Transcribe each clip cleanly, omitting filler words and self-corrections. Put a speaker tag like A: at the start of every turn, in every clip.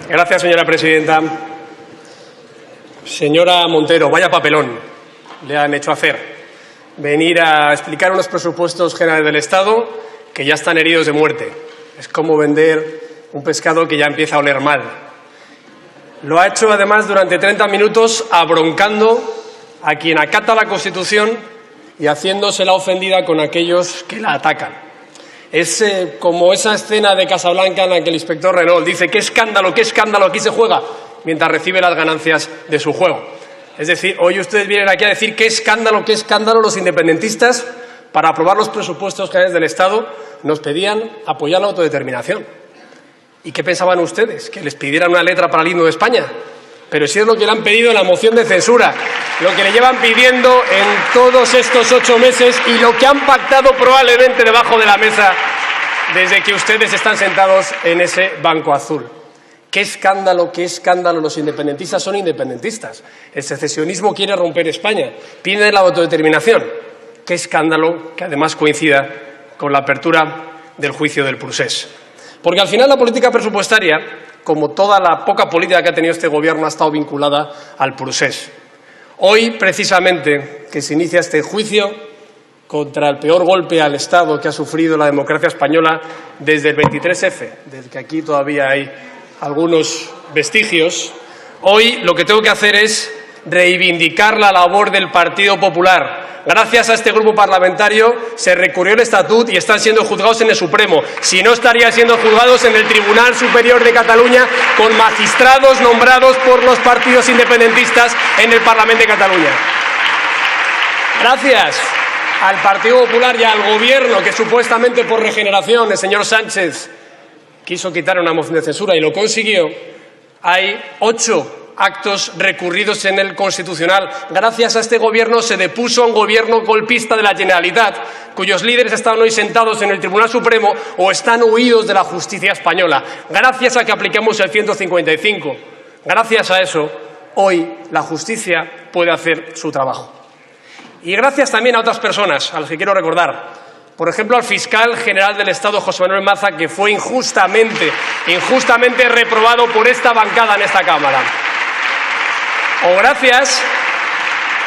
A: Gracias, señora presidenta. Señora Montero, vaya papelón le han hecho hacer. Venir a explicar unos presupuestos generales del Estado que ya están heridos de muerte. Es como vender un pescado que ya empieza a oler mal. Lo ha hecho, además, durante 30 minutos abroncando a quien acata la Constitución y haciéndose la ofendida con aquellos que la atacan. Es como esa escena de Casablanca en la que el inspector Renault dice qué escándalo, aquí se juega, mientras recibe las ganancias de su juego. Es decir, hoy ustedes vienen aquí a decir qué escándalo los independentistas para aprobar los presupuestos generales del Estado nos pedían apoyar la autodeterminación. ¿Y qué pensaban ustedes? ¿Que les pidieran una letra para el himno de España? Pero si es lo que le han pedido en la moción de censura, lo que le llevan pidiendo en todos estos 8 meses y lo que han pactado probablemente debajo de la mesa desde que ustedes están sentados en ese banco azul. ¡Qué escándalo, los independentistas son independentistas! El secesionismo quiere romper España, pide la autodeterminación. ¡Qué escándalo que además coincida con la apertura del juicio del procés! Porque al final la política presupuestaria, como toda la poca política que ha tenido este Gobierno, ha estado vinculada al procés. Hoy, precisamente, que se inicia este juicio contra el peor golpe al Estado que ha sufrido la democracia española desde el 23F, desde que aquí todavía hay algunos vestigios, hoy lo que tengo que hacer es reivindicar la labor del Partido Popular. Gracias a este grupo parlamentario se recurrió el estatut y están siendo juzgados en el Supremo. Si no, estarían siendo juzgados en el Tribunal Superior de Cataluña con magistrados nombrados por los partidos independentistas en el Parlamento de Cataluña. Gracias al Partido Popular y al Gobierno que supuestamente por regeneración el señor Sánchez quiso quitar una moción de censura y lo consiguió, hay 8 actos recurridos en el Constitucional. Gracias a este Gobierno se depuso a un Gobierno golpista de la Generalitat, cuyos líderes están hoy sentados en el Tribunal Supremo o están huidos de la justicia española. Gracias a que aplicamos el 155, gracias a eso, hoy la justicia puede hacer su trabajo. Y gracias también a otras personas, a las que quiero recordar. Por ejemplo, al fiscal general del Estado, José Manuel Maza, que fue injustamente reprobado por esta bancada en esta Cámara. O gracias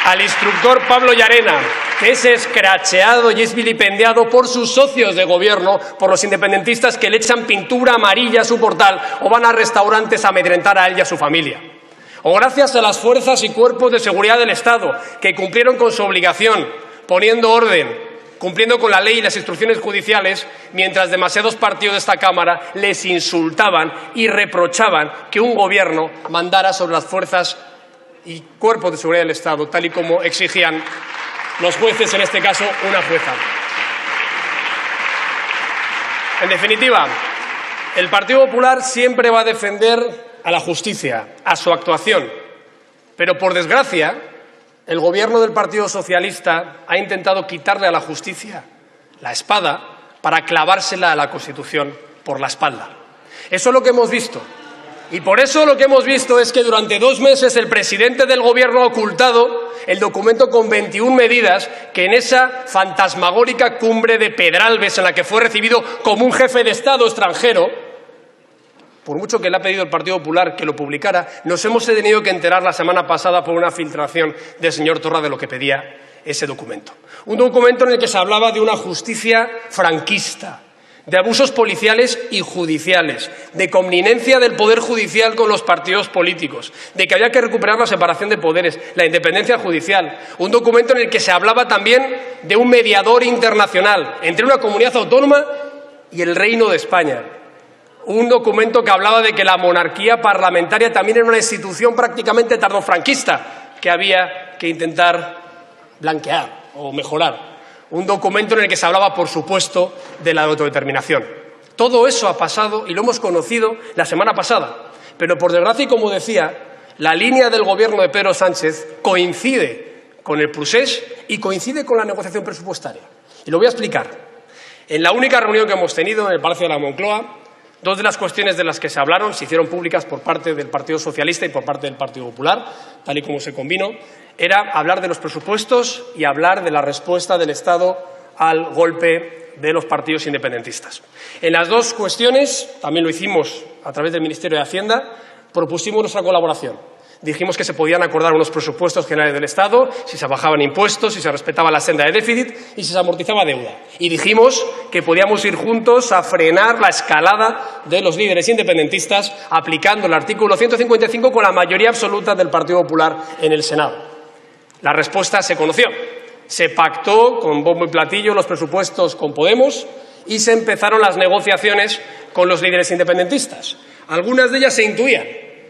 A: al instructor Pablo Llarena, que es escracheado y es vilipendiado por sus socios de gobierno, por los independentistas que le echan pintura amarilla a su portal o van a restaurantes a amedrentar a él y a su familia. O gracias a las fuerzas y cuerpos de seguridad del Estado, que cumplieron con su obligación, poniendo orden, cumpliendo con la ley y las instrucciones judiciales, mientras demasiados partidos de esta Cámara les insultaban y reprochaban que un Gobierno mandara sobre las fuerzas y cuerpos de seguridad del Estado, tal y como exigían los jueces, en este caso una jueza. En definitiva, el Partido Popular siempre va a defender a la justicia, a su actuación, pero por desgracia el Gobierno del Partido Socialista ha intentado quitarle a la justicia la espada para clavársela a la Constitución por la espalda. Eso es lo que hemos visto. Y por eso lo que hemos visto es que durante 2 meses el presidente del Gobierno ha ocultado el documento con 21 medidas que en esa fantasmagórica cumbre de Pedralbes, en la que fue recibido como un jefe de Estado extranjero, por mucho que le ha pedido el Partido Popular que lo publicara, nos hemos tenido que enterar la semana pasada por una filtración del señor Torra de lo que pedía ese documento. Un documento en el que se hablaba de una justicia franquista, de abusos policiales y judiciales, de connivencia del Poder Judicial con los partidos políticos, de que había que recuperar la separación de poderes, la independencia judicial. Un documento en el que se hablaba también de un mediador internacional entre una comunidad autónoma y el Reino de España. Un documento que hablaba de que la monarquía parlamentaria también era una institución prácticamente tardofranquista que había que intentar blanquear o mejorar. Un documento en el que se hablaba, por supuesto, de la autodeterminación. Todo eso ha pasado y lo hemos conocido la semana pasada. Pero, por desgracia, y como decía, la línea del Gobierno de Pedro Sánchez coincide con el procés y coincide con la negociación presupuestaria. Y lo voy a explicar. En la única reunión que hemos tenido en el Palacio de la Moncloa, 2 de las cuestiones de las que se hablaron se hicieron públicas por parte del Partido Socialista y por parte del Partido Popular, tal y como se convino, era hablar de los presupuestos y hablar de la respuesta del Estado al golpe de los partidos independentistas. En las dos cuestiones, también lo hicimos a través del Ministerio de Hacienda, propusimos nuestra colaboración. Dijimos que se podían acordar unos presupuestos generales del Estado, si se bajaban impuestos, si se respetaba la senda de déficit y si se amortizaba deuda. Y dijimos que podíamos ir juntos a frenar la escalada de los líderes independentistas aplicando el artículo 155 con la mayoría absoluta del Partido Popular en el Senado. La respuesta se conoció. Se pactó con bombo y platillo los presupuestos con Podemos y se empezaron las negociaciones con los líderes independentistas. Algunas de ellas se intuían.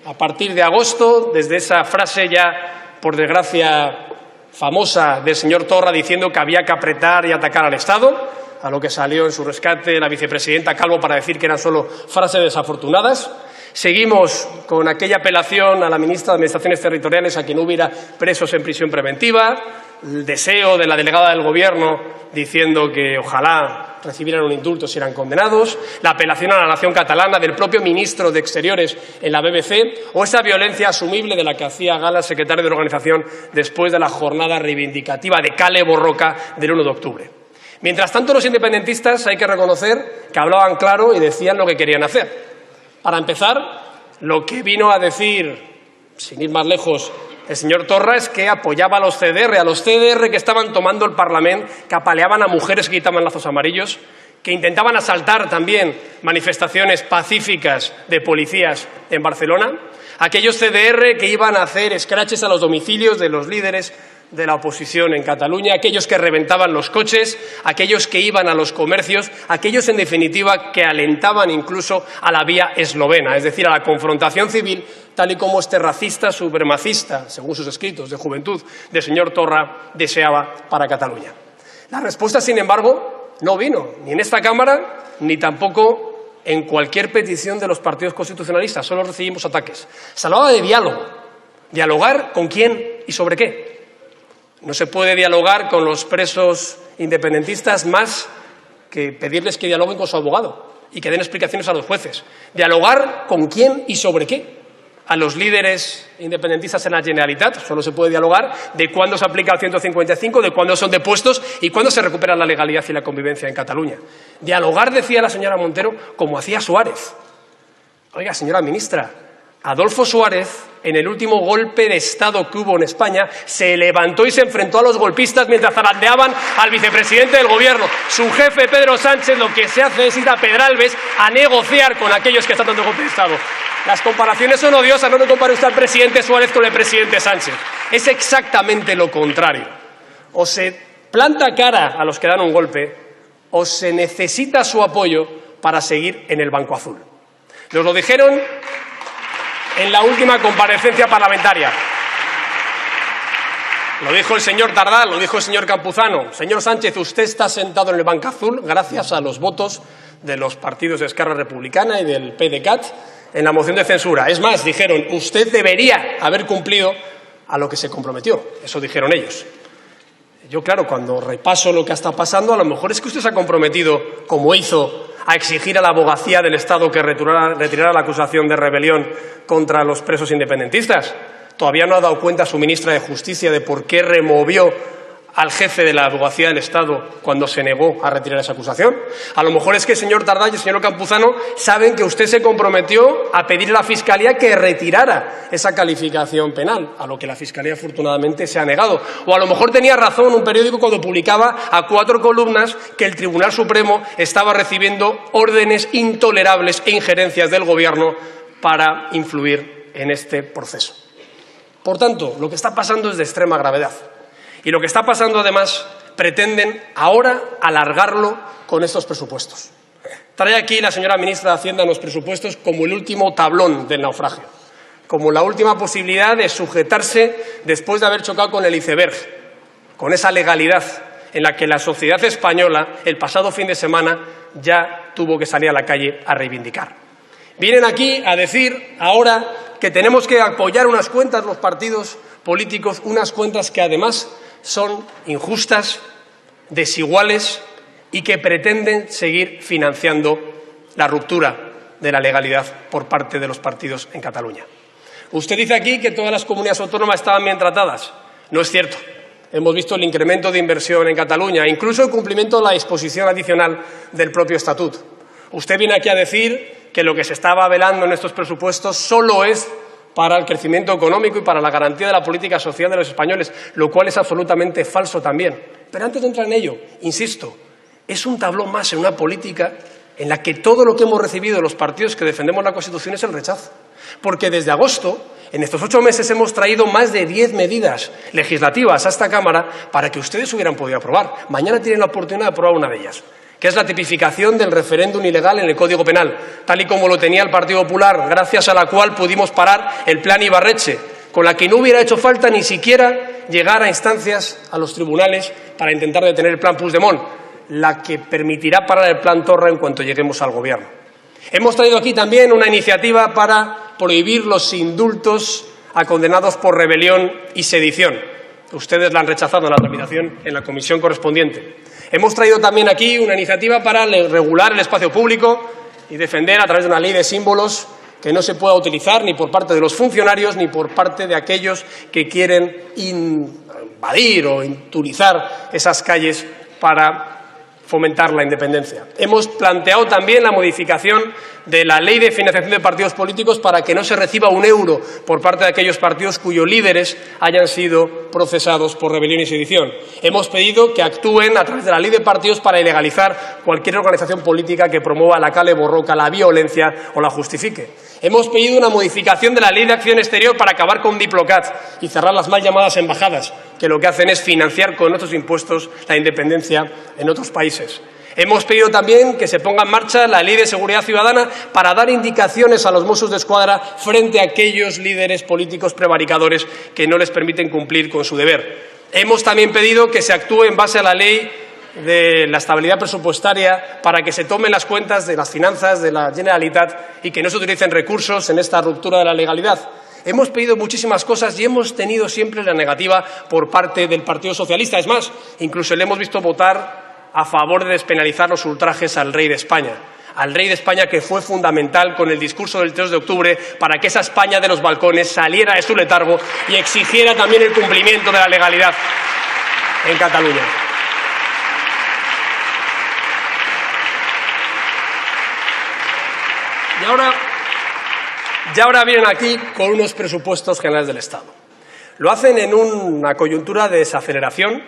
A: A partir de agosto, desde esa frase ya, por desgracia, famosa del señor Torra diciendo que había que apretar y atacar al Estado, a lo que salió en su rescate la vicepresidenta Calvo para decir que eran solo frases desafortunadas. Seguimos con aquella apelación a la ministra de Administraciones Territoriales a que no hubiera presos en prisión preventiva, el deseo de la delegada del Gobierno diciendo que ojalá recibieran un indulto si eran condenados, la apelación a la nación catalana del propio ministro de Exteriores en la BBC o esa violencia asumible de la que hacía gala el secretario de Organización después de la jornada reivindicativa de Kale Borroka del 1 de octubre. Mientras tanto, los independentistas hay que reconocer que hablaban claro y decían lo que querían hacer. Para empezar, lo que vino a decir, sin ir más lejos, el señor Torra es que apoyaba a los CDR que estaban tomando el Parlamento, que apaleaban a mujeres que quitaban lazos amarillos, que intentaban asaltar también manifestaciones pacíficas de policías en Barcelona, aquellos CDR que iban a hacer escraches a los domicilios de los líderes de la oposición en Cataluña, aquellos que reventaban los coches, aquellos que iban a los comercios, aquellos, en definitiva, que alentaban incluso a la vía eslovena, es decir, a la confrontación civil, tal y como este racista supremacista, según sus escritos de juventud, del señor Torra, deseaba para Cataluña. La respuesta, sin embargo, no vino ni en esta Cámara ni tampoco en cualquier petición de los partidos constitucionalistas. Solo recibimos ataques. Se hablaba de diálogo. ¿Dialogar con quién y sobre qué? No se puede dialogar con los presos independentistas más que pedirles que dialoguen con su abogado y que den explicaciones a los jueces. ¿Dialogar con quién y sobre qué? A los líderes independentistas en la Generalitat solo se puede dialogar de cuándo se aplica el 155, de cuándo son depuestos y cuándo se recupera la legalidad y la convivencia en Cataluña. Dialogar, decía la señora Montero, como hacía Suárez. Oiga, señora ministra, Adolfo Suárez, en el último golpe de Estado que hubo en España, se levantó y se enfrentó a los golpistas mientras zarandeaban al vicepresidente del Gobierno. Su jefe, Pedro Sánchez, lo que se hace es ir a Pedralbes a negociar con aquellos que están dando golpe de Estado. Las comparaciones son odiosas, no me compare usted al presidente Suárez con el presidente Sánchez. Es exactamente lo contrario. O se planta cara a los que dan un golpe, o se necesita su apoyo para seguir en el banco azul. Nos lo dijeron en la última comparecencia parlamentaria. Lo dijo el señor Tardá, lo dijo el señor Campuzano. Señor Sánchez, usted está sentado en el banco azul gracias a los votos de los partidos de Esquerra Republicana y del PDeCAT en la moción de censura. Es más, dijeron, usted debería haber cumplido a lo que se comprometió. Eso dijeron ellos. Yo, claro, cuando repaso lo que está pasando, a lo mejor es que usted se ha comprometido, como hizo, a exigir a la abogacía del Estado que retirara la acusación de rebelión contra los presos independentistas. Todavía no ha dado cuenta su ministra de Justicia de por qué removió al jefe de la abogacía del Estado cuando se negó a retirar esa acusación. A lo mejor es que el señor Tardá y el señor Campuzano saben que usted se comprometió a pedir a la Fiscalía que retirara esa calificación penal, a lo que la Fiscalía afortunadamente se ha negado. O a lo mejor tenía razón un periódico cuando publicaba a 4 columnas que el Tribunal Supremo estaba recibiendo órdenes intolerables e injerencias del Gobierno para influir en este proceso. Por tanto, lo que está pasando es de extrema gravedad. Y lo que está pasando, además, pretenden ahora alargarlo con estos presupuestos. Trae aquí la señora ministra de Hacienda los presupuestos como el último tablón del naufragio, como la última posibilidad de sujetarse después de haber chocado con el iceberg, con esa legalidad en la que la sociedad española el pasado fin de semana ya tuvo que salir a la calle a reivindicar. Vienen aquí a decir ahora que tenemos que apoyar unas cuentas los partidos políticos, unas cuentas que además son injustas, desiguales y que pretenden seguir financiando la ruptura de la legalidad por parte de los partidos en Cataluña. Usted dice aquí que todas las comunidades autónomas estaban bien tratadas. No es cierto. hemos visto el incremento de inversión en Cataluña, incluso el cumplimiento de la disposición adicional del propio Estatut. Usted viene aquí a decir que lo que se estaba velando en estos presupuestos solo es para el crecimiento económico y para la garantía de la política social de los españoles, lo cual es absolutamente falso también. Pero antes de entrar en ello, insisto, es un tablón más en una política en la que todo lo que hemos recibido de los partidos que defendemos la Constitución es el rechazo. Porque desde agosto, en estos 8 meses, hemos traído más de 10 medidas legislativas a esta Cámara para que ustedes hubieran podido aprobar. Mañana tienen la oportunidad de aprobar una de ellas, que es la tipificación del referéndum ilegal en el Código Penal, tal y como lo tenía el Partido Popular, gracias a la cual pudimos parar el Plan Ibarretxe, con la que no hubiera hecho falta ni siquiera llegar a instancias, a los tribunales, para intentar detener el Plan Puigdemont, la que permitirá parar el Plan Torra en cuanto lleguemos al Gobierno. Hemos traído aquí también una iniciativa para prohibir los indultos a condenados por rebelión y sedición. Ustedes la han rechazado en la tramitación en la comisión correspondiente. Hemos traído también aquí una iniciativa para regular el espacio público y defender a través de una ley de símbolos que no se pueda utilizar ni por parte de los funcionarios ni por parte de aquellos que quieren invadir o inturizar esas calles para fomentar la independencia. Hemos planteado también la modificación de la Ley de Financiación de Partidos Políticos para que no se reciba un euro por parte de aquellos partidos cuyos líderes hayan sido procesados por rebelión y sedición. Hemos pedido que actúen a través de la Ley de Partidos para ilegalizar cualquier organización política que promueva la kale borroka, la violencia o la justifique. Hemos pedido una modificación de la Ley de Acción Exterior para acabar con Diplocat y cerrar las mal llamadas embajadas, que lo que hacen es financiar con nuestros impuestos la independencia en otros países. Hemos pedido también que se ponga en marcha la Ley de Seguridad Ciudadana para dar indicaciones a los Mossos d'Esquadra frente a aquellos líderes políticos prevaricadores que no les permiten cumplir con su deber. Hemos también pedido que se actúe en base a la Ley de la estabilidad presupuestaria para que se tomen las cuentas de las finanzas de la Generalitat y que no se utilicen recursos en esta ruptura de la legalidad. Hemos pedido muchísimas cosas y hemos tenido siempre la negativa por parte del Partido Socialista. Es más, incluso le hemos visto votar a favor de despenalizar los ultrajes al rey de España. Al rey de España, que fue fundamental con el discurso del 3 de octubre para que esa España de los balcones saliera de su letargo y exigiera también el cumplimiento de la legalidad en Cataluña. Y ahora vienen aquí con unos presupuestos generales del Estado. Lo hacen en una coyuntura de desaceleración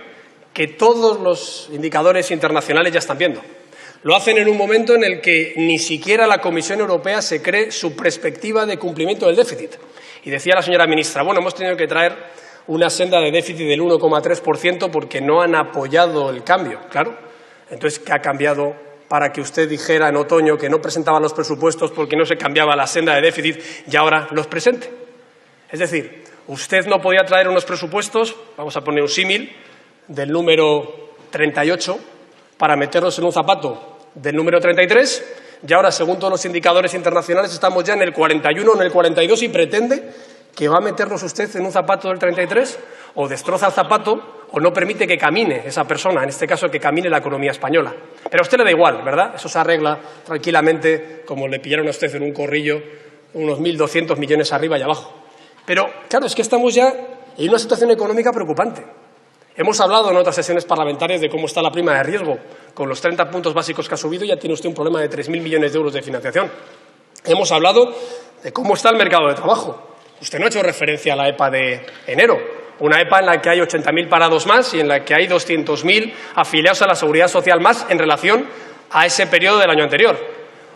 A: que todos los indicadores internacionales ya están viendo. Lo hacen en un momento en el que ni siquiera la Comisión Europea se cree su perspectiva de cumplimiento del déficit. Y decía la señora ministra, bueno, hemos tenido que traer una senda de déficit del 1,3% porque no han apoyado el cambio. Claro, entonces, ¿qué ha cambiado para que usted dijera en otoño que no presentaba los presupuestos porque no se cambiaba la senda de déficit y ahora los presente? Es decir, usted no podía traer unos presupuestos, vamos a poner un símil, del número 38 para meterlos en un zapato del número 33 y ahora, según todos los indicadores internacionales, estamos ya en el 41 o en el 42 y pretende que va a meterlos usted en un zapato del 33 o destroza el zapato o no permite que camine esa persona, en este caso que camine la economía española. Pero a usted le da igual, ¿verdad? Eso se arregla tranquilamente, como le pillaron a usted en un corrillo, unos 1.200 millones arriba y abajo. Pero, claro, es que estamos ya en una situación económica preocupante. Hemos hablado en otras sesiones parlamentarias de cómo está la prima de riesgo. Con los 30 puntos básicos que ha subido ya tiene usted un problema de 3.000 millones de euros de financiación. Hemos hablado de cómo está el mercado de trabajo. Usted no ha hecho referencia a la EPA de enero, una EPA en la que hay 80.000 parados más y en la que hay 200.000 afiliados a la Seguridad Social más en relación a ese periodo del año anterior.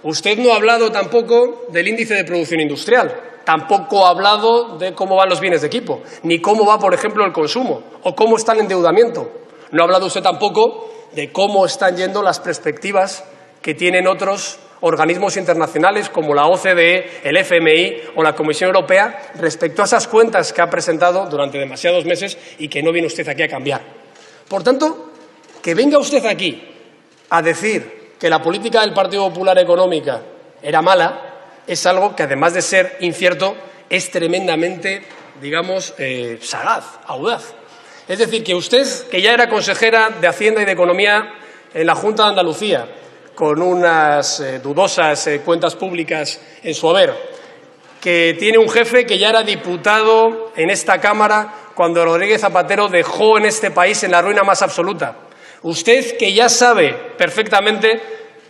A: Usted no ha hablado tampoco del índice de producción industrial, tampoco ha hablado de cómo van los bienes de equipo, ni cómo va, por ejemplo, el consumo o cómo está el endeudamiento. No ha hablado usted tampoco de cómo están yendo las perspectivas que tienen otros organismos internacionales como la OCDE, el FMI o la Comisión Europea respecto a esas cuentas que ha presentado durante demasiados meses y que no viene usted aquí a cambiar. Por tanto, que venga usted aquí a decir que la política del Partido Popular económica era mala es algo que, además de ser incierto, es tremendamente, digamos, sagaz, audaz. Es decir, que usted, que ya era consejera de Hacienda y de Economía en la Junta de Andalucía, con unas dudosas cuentas públicas en su haber, que tiene un jefe que ya era diputado en esta Cámara cuando Rodríguez Zapatero dejó en este país en la ruina más absoluta. Usted, que ya sabe perfectamente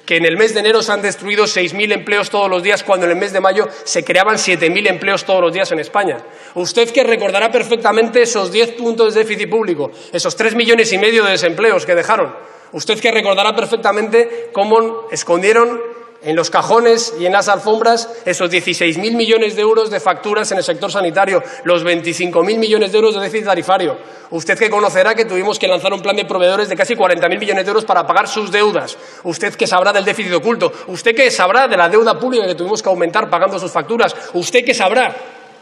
A: que en el mes de enero se han destruido 6.000 empleos todos los días, cuando en el mes de mayo se creaban 7.000 empleos todos los días en España. Usted, que recordará perfectamente esos 10 puntos de déficit público, esos 3,5 millones de desempleos que dejaron. Usted, que recordará perfectamente cómo escondieron en los cajones y en las alfombras esos 16.000 millones de euros de facturas en el sector sanitario, los 25.000 millones de euros de déficit tarifario. Usted, que conocerá que tuvimos que lanzar un plan de proveedores de casi 40.000 millones de euros para pagar sus deudas. Usted, que sabrá del déficit oculto. Usted, que sabrá de la deuda pública que tuvimos que aumentar pagando sus facturas. Usted, que sabrá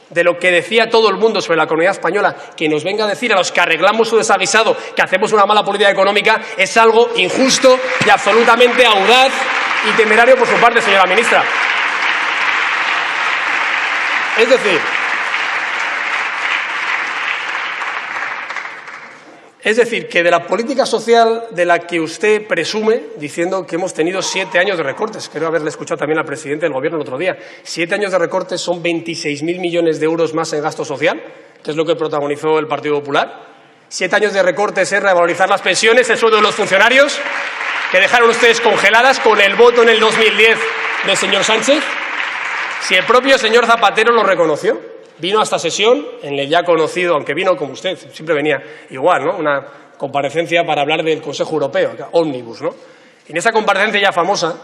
A: de lo que decía todo el mundo sobre la economía española, que nos venga a decir a los que arreglamos su desaguisado que hacemos una mala política económica, es algo injusto y absolutamente audaz y temerario por su parte, señora ministra. Es decir, que de la política social de la que usted presume, diciendo que hemos tenido 7 años de recortes, creo haberle escuchado también al presidente del Gobierno el otro día, 7 años de recortes son 26.000 millones de euros más en gasto social, que es lo que protagonizó el Partido Popular. 7 años de recortes es revalorizar las pensiones, el sueldo de los funcionarios, que dejaron ustedes congeladas con el voto en el 2010 del señor Sánchez. Si el propio señor Zapatero lo reconoció. Vino a esta sesión en el ya conocido, aunque vino como usted, siempre venía igual, ¿no? Una comparecencia para hablar del Consejo Europeo, ómnibus, ¿no? En esa comparecencia ya famosa,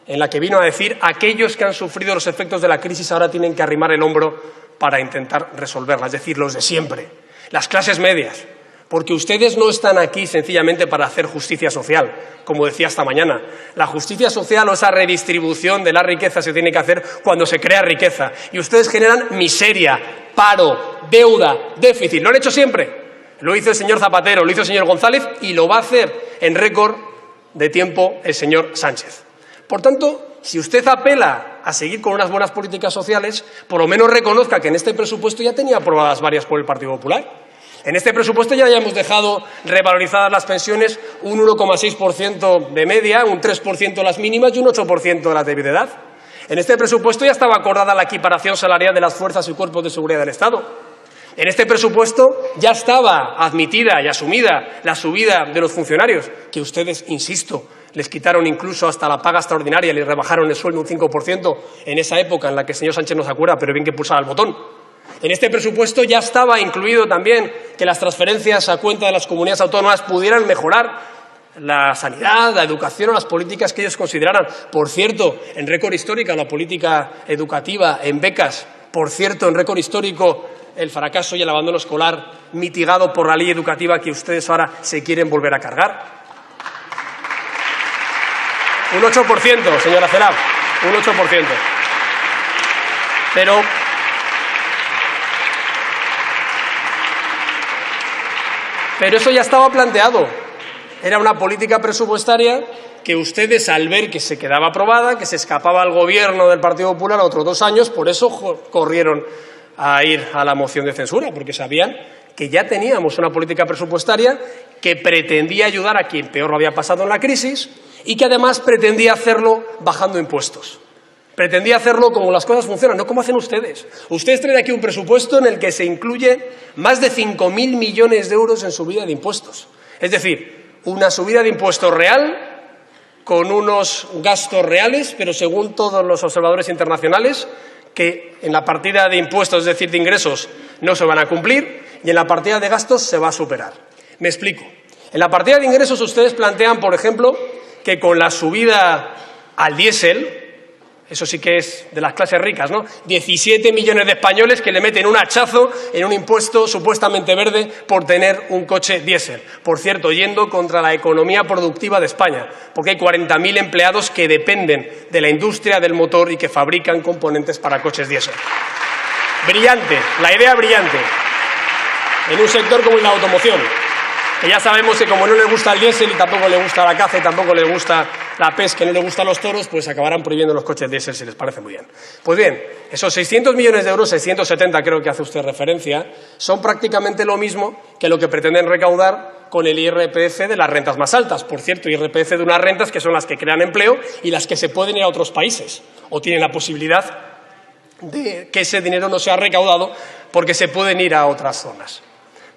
A: en la que vino a decir aquellos que han sufrido los efectos de la crisis ahora tienen que arrimar el hombro para intentar resolverla, es decir, los de siempre, las clases medias. Porque ustedes no están aquí sencillamente para hacer justicia social, como decía esta mañana. La justicia social o esa redistribución de la riqueza se tiene que hacer cuando se crea riqueza. Y ustedes generan miseria, paro, deuda, déficit. Lo han hecho siempre. Lo hizo el señor Zapatero, lo hizo el señor González y lo va a hacer en récord de tiempo el señor Sánchez. Por tanto, si usted apela a seguir con unas buenas políticas sociales, por lo menos reconozca que en este presupuesto ya tenía aprobadas varias por el Partido Popular. En este presupuesto ya hemos dejado revalorizadas las pensiones un 1,6% de media, un 3% las mínimas y un 8% de la de edad. En este presupuesto ya estaba acordada la equiparación salarial de las fuerzas y cuerpos de seguridad del Estado. En este presupuesto ya estaba admitida y asumida la subida de los funcionarios, que ustedes, insisto, les quitaron incluso hasta la paga extraordinaria y les rebajaron el sueldo un 5% en esa época en la que el señor Sánchez no se acuerda, pero bien que pulsaba el botón. En este presupuesto ya estaba incluido también que las transferencias a cuenta de las comunidades autónomas pudieran mejorar la sanidad, la educación o las políticas que ellos consideraran. Por cierto, en récord histórico la política educativa, en becas. Por cierto, en récord histórico el fracaso y el abandono escolar mitigado por la ley educativa que ustedes ahora se quieren volver a cargar. Un 8%, señora Celaá, un 8%. Pero eso ya estaba planteado. Era una política presupuestaria que ustedes, al ver que se quedaba aprobada, que se escapaba al gobierno del Partido Popular a otros 2 años, por eso corrieron a ir a la moción de censura, porque sabían que ya teníamos una política presupuestaria que pretendía ayudar a quien peor lo había pasado en la crisis y que además pretendía hacerlo bajando impuestos. Pretendía hacerlo como las cosas funcionan, no como hacen ustedes. Ustedes traen aquí un presupuesto en el que se incluye más de 5.000 millones de euros en subida de impuestos. Es decir, una subida de impuestos real con unos gastos reales, pero según todos los observadores internacionales, que en la partida de impuestos, es decir, de ingresos, no se van a cumplir y en la partida de gastos se va a superar. Me explico. En la partida de ingresos ustedes plantean, por ejemplo, que con la subida al diésel, eso sí que es de las clases ricas, ¿no? 17 millones de españoles que le meten un hachazo en un impuesto supuestamente verde por tener un coche diésel. Por cierto, yendo contra la economía productiva de España, porque hay 40.000 empleados que dependen de la industria del motor y que fabrican componentes para coches diésel. Brillante, la idea brillante, en un sector como la automoción, que ya sabemos que como no le gusta el diésel y tampoco le gusta la caza y tampoco le gusta la pesca y no le gustan los toros, pues acabarán prohibiendo los coches diésel si les parece muy bien. Pues bien, esos 600 millones de euros, 670 creo que hace usted referencia, son prácticamente lo mismo que lo que pretenden recaudar con el IRPF de las rentas más altas. Por cierto, IRPF de unas rentas que son las que crean empleo y las que se pueden ir a otros países o tienen la posibilidad de que ese dinero no sea recaudado porque se pueden ir a otras zonas.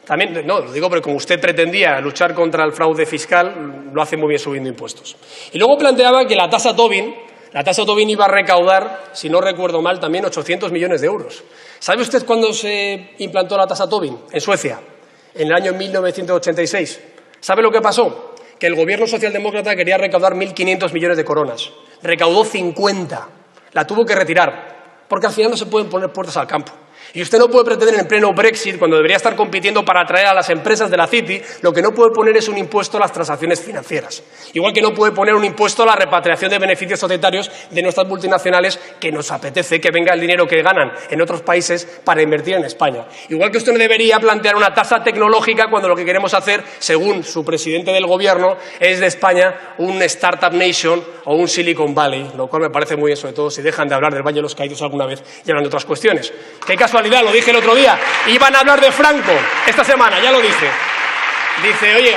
A: También, no, lo digo porque como usted pretendía luchar contra el fraude fiscal, lo hace muy bien subiendo impuestos. Y luego planteaba que la tasa Tobin iba a recaudar, si no recuerdo mal, también 800 millones de euros. ¿Sabe usted cuándo se implantó la tasa Tobin en Suecia? En el año 1986. ¿Sabe lo que pasó? Que el gobierno socialdemócrata quería recaudar 1.500 millones de coronas. Recaudó 50. La tuvo que retirar, porque al final no se pueden poner puertas al campo. Y usted no puede pretender en pleno Brexit, cuando debería estar compitiendo para atraer a las empresas de la City, lo que no puede poner es un impuesto a las transacciones financieras. Igual que no puede poner un impuesto a la repatriación de beneficios societarios de nuestras multinacionales, que nos apetece que venga el dinero que ganan en otros países para invertir en España. Igual que usted no debería plantear una tasa tecnológica cuando lo que queremos hacer, según su presidente del gobierno, es de España un Startup Nation o un Silicon Valley, lo cual me parece muy bien, sobre todo si dejan de hablar del Valle de los Caídos alguna vez y hablan de otras cuestiones. ¿Qué casualidad? Lo dije el otro día. Iban a hablar de Franco esta semana, ya lo dije. Dice, oye,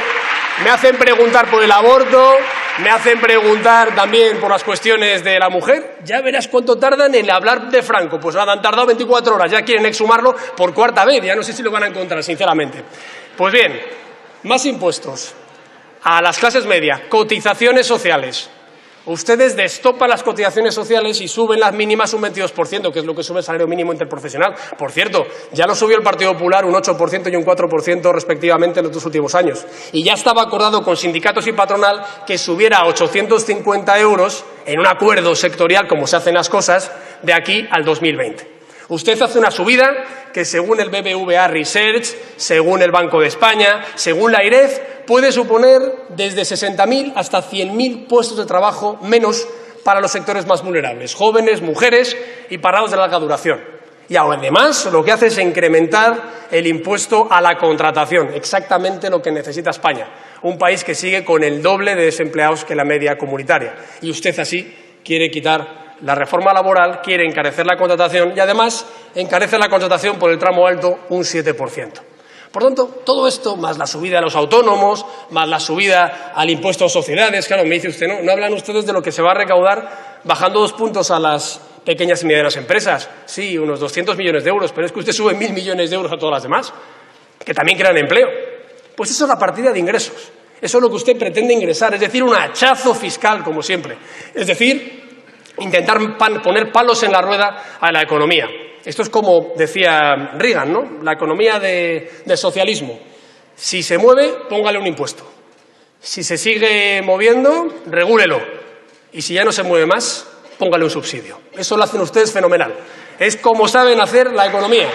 A: me hacen preguntar por el aborto, me hacen preguntar también por las cuestiones de la mujer. Ya verás cuánto tardan en hablar de Franco. Pues nada, han tardado 24 horas, ya quieren exhumarlo por cuarta vez. Ya no sé si lo van a encontrar, sinceramente. Pues bien, más impuestos a las clases medias, cotizaciones sociales. Ustedes destopan las cotizaciones sociales y suben las mínimas un 22%, que es lo que sube el salario mínimo interprofesional. Por cierto, ya lo subió el Partido Popular un 8% y un 4% respectivamente en los 2 últimos años. Y ya estaba acordado con sindicatos y patronal que subiera a 850 euros en un acuerdo sectorial, como se hacen las cosas, de aquí al 2020. Usted hace una subida que, según el BBVA Research, según el Banco de España, según la AIREF, puede suponer desde 60.000 hasta 100.000 puestos de trabajo menos para los sectores más vulnerables, jóvenes, mujeres y parados de larga duración. Y además lo que hace es incrementar el impuesto a la contratación, exactamente lo que necesita España, un país que sigue con el doble de desempleados que la media comunitaria. Y usted así quiere quitar la reforma laboral, quiere encarecer la contratación y además encarece la contratación por el tramo alto un 7%. Por tanto, todo esto, más la subida a los autónomos, más la subida al impuesto a sociedades, claro, me dice usted, no hablan ustedes de lo que se va a recaudar bajando 2 puntos a las pequeñas y medianas empresas. Sí, unos 200 millones de euros, pero es que usted sube 1.000 millones de euros a todas las demás, que también crean empleo. Pues eso es la partida de ingresos. Eso es lo que usted pretende ingresar, es decir, un hachazo fiscal, como siempre. Es decir, intentar poner palos en la rueda a la economía. Esto es como decía Reagan, ¿no? La economía del socialismo. Si se mueve, póngale un impuesto. Si se sigue moviendo, regúlelo. Y si ya no se mueve más, póngale un subsidio. Eso lo hacen ustedes fenomenal. Es como saben hacer la economía.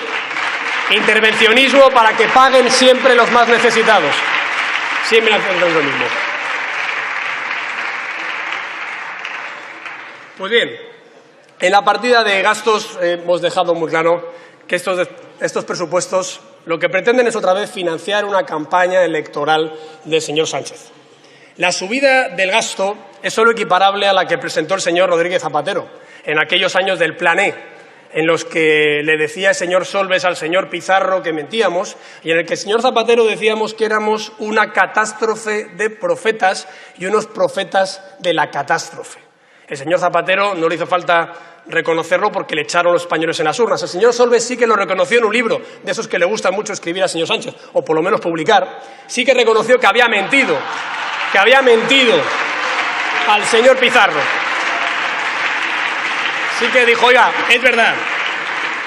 A: Intervencionismo para que paguen siempre los más necesitados. Siempre hacen lo mismo. Pues bien, en la partida de gastos hemos dejado muy claro que estos presupuestos lo que pretenden es otra vez financiar una campaña electoral del señor Sánchez. La subida del gasto es solo equiparable a la que presentó el señor Rodríguez Zapatero en aquellos años del Plan E, en los que le decía el señor Solbes al señor Pizarro que mentíamos y en el que el señor Zapatero decíamos que éramos una catástrofe de profetas y unos profetas de la catástrofe. El señor Zapatero no le hizo falta reconocerlo porque le echaron los españoles en las urnas. El señor Solbes sí que lo reconoció en un libro, de esos que le gusta mucho escribir al señor Sánchez, o por lo menos publicar. Sí que reconoció que había mentido al señor Pizarro. Sí que dijo, oiga, es verdad,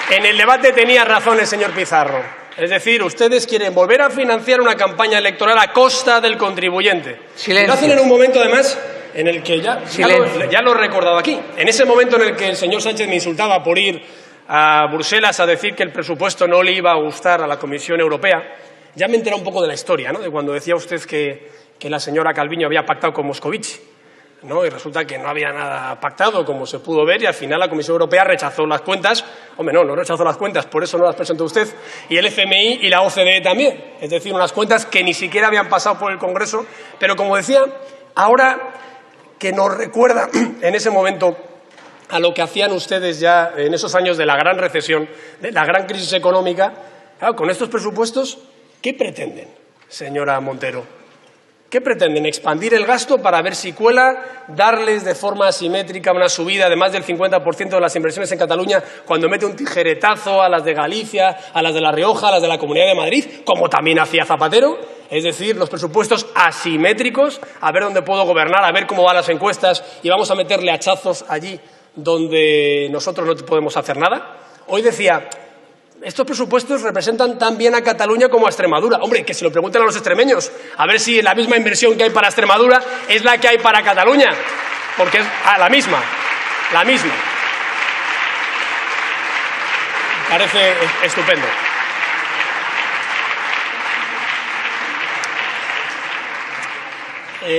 A: en el debate tenía razón el señor Pizarro. Es decir, ustedes quieren volver a financiar una campaña electoral a costa del contribuyente.
B: Silencio.
A: Y lo hacen en un momento, además, en el que ya lo he recordado aquí, en ese momento en el que el señor Sánchez me insultaba por ir a Bruselas a decir que el presupuesto no le iba a gustar a la Comisión Europea, ya me he enterado un poco de la historia, ¿no? De cuando decía usted que la señora Calviño había pactado con Moscovici, ¿no? Y resulta que no había nada pactado, como se pudo ver, y al final la Comisión Europea rechazó las cuentas. Hombre, no rechazó las cuentas, por eso no las presentó usted, y el FMI y la OCDE también, es decir, unas cuentas que ni siquiera habían pasado por el Congreso, pero como decía, ahora que nos recuerda en ese momento a lo que hacían ustedes ya en esos años de la gran recesión, de la gran crisis económica. Claro, con estos presupuestos, ¿qué pretenden, señora Montero? ¿Qué pretenden? ¿Expandir el gasto para ver si cuela? ¿Darles de forma asimétrica una subida de más del 50% de las inversiones en Cataluña cuando mete un tijeretazo a las de Galicia, a las de La Rioja, a las de la Comunidad de Madrid, como también hacía Zapatero? Es decir, los presupuestos asimétricos, a ver dónde puedo gobernar, a ver cómo van las encuestas y vamos a meterle hachazos allí donde nosotros no podemos hacer nada. Hoy decía, estos presupuestos representan tan bien a Cataluña como a Extremadura. Hombre, que se lo pregunten a los extremeños, a ver si la misma inversión que hay para Extremadura es la que hay para Cataluña, porque es la misma. Me parece estupendo.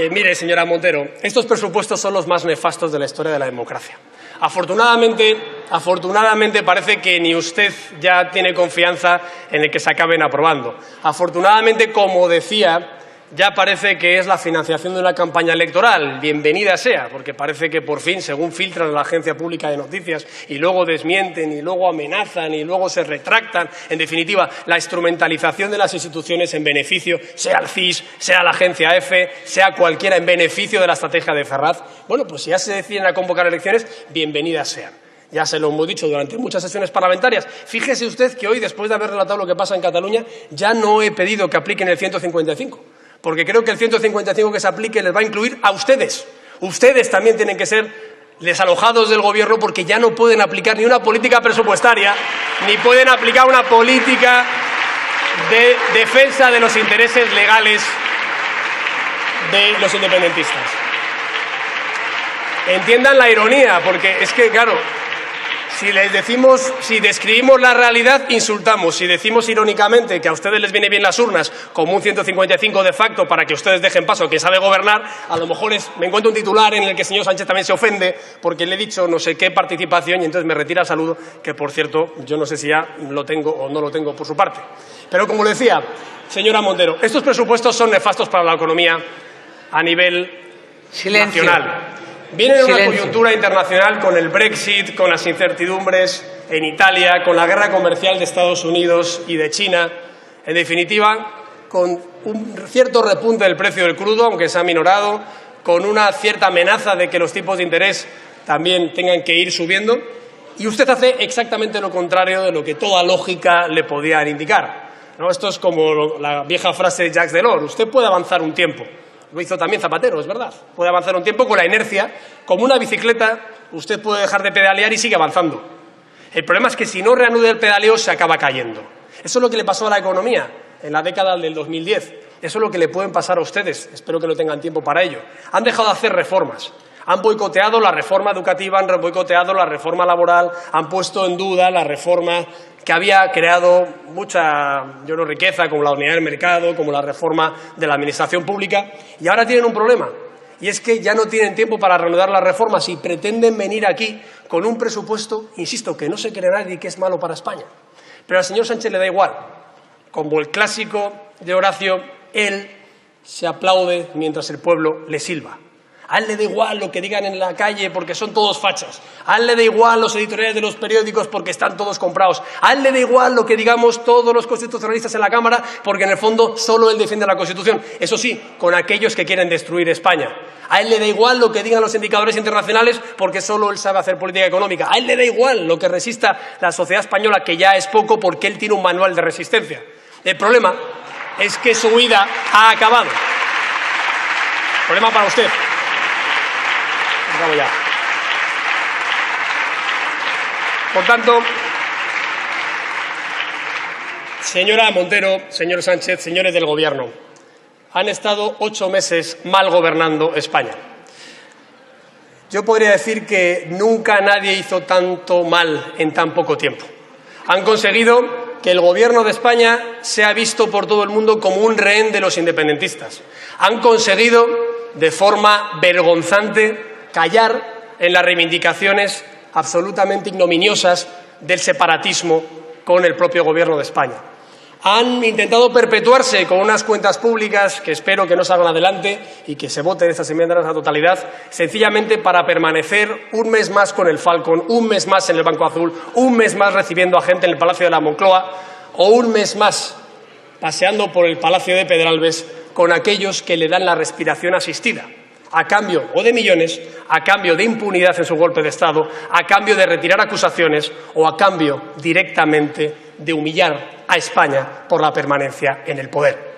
A: Mire, señora Montero, estos presupuestos son los más nefastos de la historia de la democracia. Afortunadamente parece que ni usted ya tiene confianza en el que se acaben aprobando. Afortunadamente, como decía, ya parece que es la financiación de una campaña electoral. Bienvenida sea, porque parece que por fin, según filtran en la Agencia Pública de Noticias, y luego desmienten, y luego amenazan, y luego se retractan, en definitiva, la instrumentalización de las instituciones en beneficio, sea el CIS, sea la Agencia EFE, sea cualquiera, en beneficio de la estrategia de Ferraz. Bueno, pues si ya se deciden a convocar elecciones, bienvenidas sean. Ya se lo hemos dicho durante muchas sesiones parlamentarias. Fíjese usted que hoy, después de haber relatado lo que pasa en Cataluña, ya no he pedido que apliquen el 155. Porque creo que el 155 que se aplique les va a incluir a ustedes. Ustedes también tienen que ser desalojados del Gobierno porque ya no pueden aplicar ni una política presupuestaria, ni pueden aplicar una política de defensa de los intereses legales de los independentistas. Entiendan la ironía, porque es que, claro, si describimos la realidad, insultamos. Si decimos irónicamente que a ustedes les viene bien las urnas como un 155 de facto para que ustedes dejen paso a quien sabe gobernar, a lo mejor me encuentro un titular en el que el señor Sánchez también se ofende porque le he dicho no sé qué participación y entonces me retira el saludo, que por cierto, yo no sé si ya lo tengo o no lo tengo por su parte. Pero como le decía, señora Montero, estos presupuestos son nefastos para la economía a nivel nacional. Viene de una coyuntura internacional con el Brexit, con las incertidumbres en Italia, con la guerra comercial de Estados Unidos y de China. En definitiva, con un cierto repunte del precio del crudo, aunque se ha minorado, con una cierta amenaza de que los tipos de interés también tengan que ir subiendo. Y usted hace exactamente lo contrario de lo que toda lógica le podía indicar, ¿no? Esto es como la vieja frase de Jacques Delors: usted puede avanzar un tiempo. Lo hizo también Zapatero, es verdad. Puede avanzar un tiempo con la inercia. Como una bicicleta, usted puede dejar de pedalear y sigue avanzando. El problema es que si no reanuda el pedaleo, se acaba cayendo. Eso es lo que le pasó a la economía en la década del 2010. Eso es lo que le pueden pasar a ustedes. Espero que no tengan tiempo para ello. Han dejado de hacer reformas. Han boicoteado la reforma educativa, han boicoteado la reforma laboral, han puesto en duda la reforma que había creado mucha riqueza, como la unidad del mercado, como la reforma de la administración pública, y ahora tienen un problema, y es que ya no tienen tiempo para reanudar las reformas y pretenden venir aquí con un presupuesto, insisto, que no se cree nadie que es malo para España. Pero al señor Sánchez le da igual. Como el clásico de Horacio, él se aplaude mientras el pueblo le silba. A él le da igual lo que digan en la calle porque son todos fachas. A él le da igual los editoriales de los periódicos porque están todos comprados. A él le da igual lo que digamos todos los constitucionalistas en la Cámara porque en el fondo solo él defiende la Constitución. Eso sí, con aquellos que quieren destruir España. A él le da igual lo que digan los indicadores internacionales porque solo él sabe hacer política económica. A él le da igual lo que resista la sociedad española, que ya es poco, porque él tiene un manual de resistencia. El problema es que su vida ha acabado. Problema para usted. Vamos ya. Por tanto, señora Montero, señor Sánchez, señores del Gobierno, han estado 8 meses mal gobernando España. Yo podría decir que nunca nadie hizo tanto mal en tan poco tiempo. Han conseguido que el Gobierno de España sea visto por todo el mundo como un rehén de los independentistas. Han conseguido, de forma vergonzante, callar en las reivindicaciones absolutamente ignominiosas del separatismo con el propio Gobierno de España. Han intentado perpetuarse con unas cuentas públicas que espero que no salgan adelante y que se voten estas enmiendas a la totalidad, sencillamente para permanecer un mes más con el Falcon, un mes más en el Banco Azul, un mes más recibiendo a gente en el Palacio de la Moncloa o un mes más paseando por el Palacio de Pedralbes con aquellos que le dan la respiración asistida, a cambio o de millones, a cambio de impunidad en su golpe de Estado, a cambio de retirar acusaciones o a cambio directamente de humillar a España por la permanencia en el poder.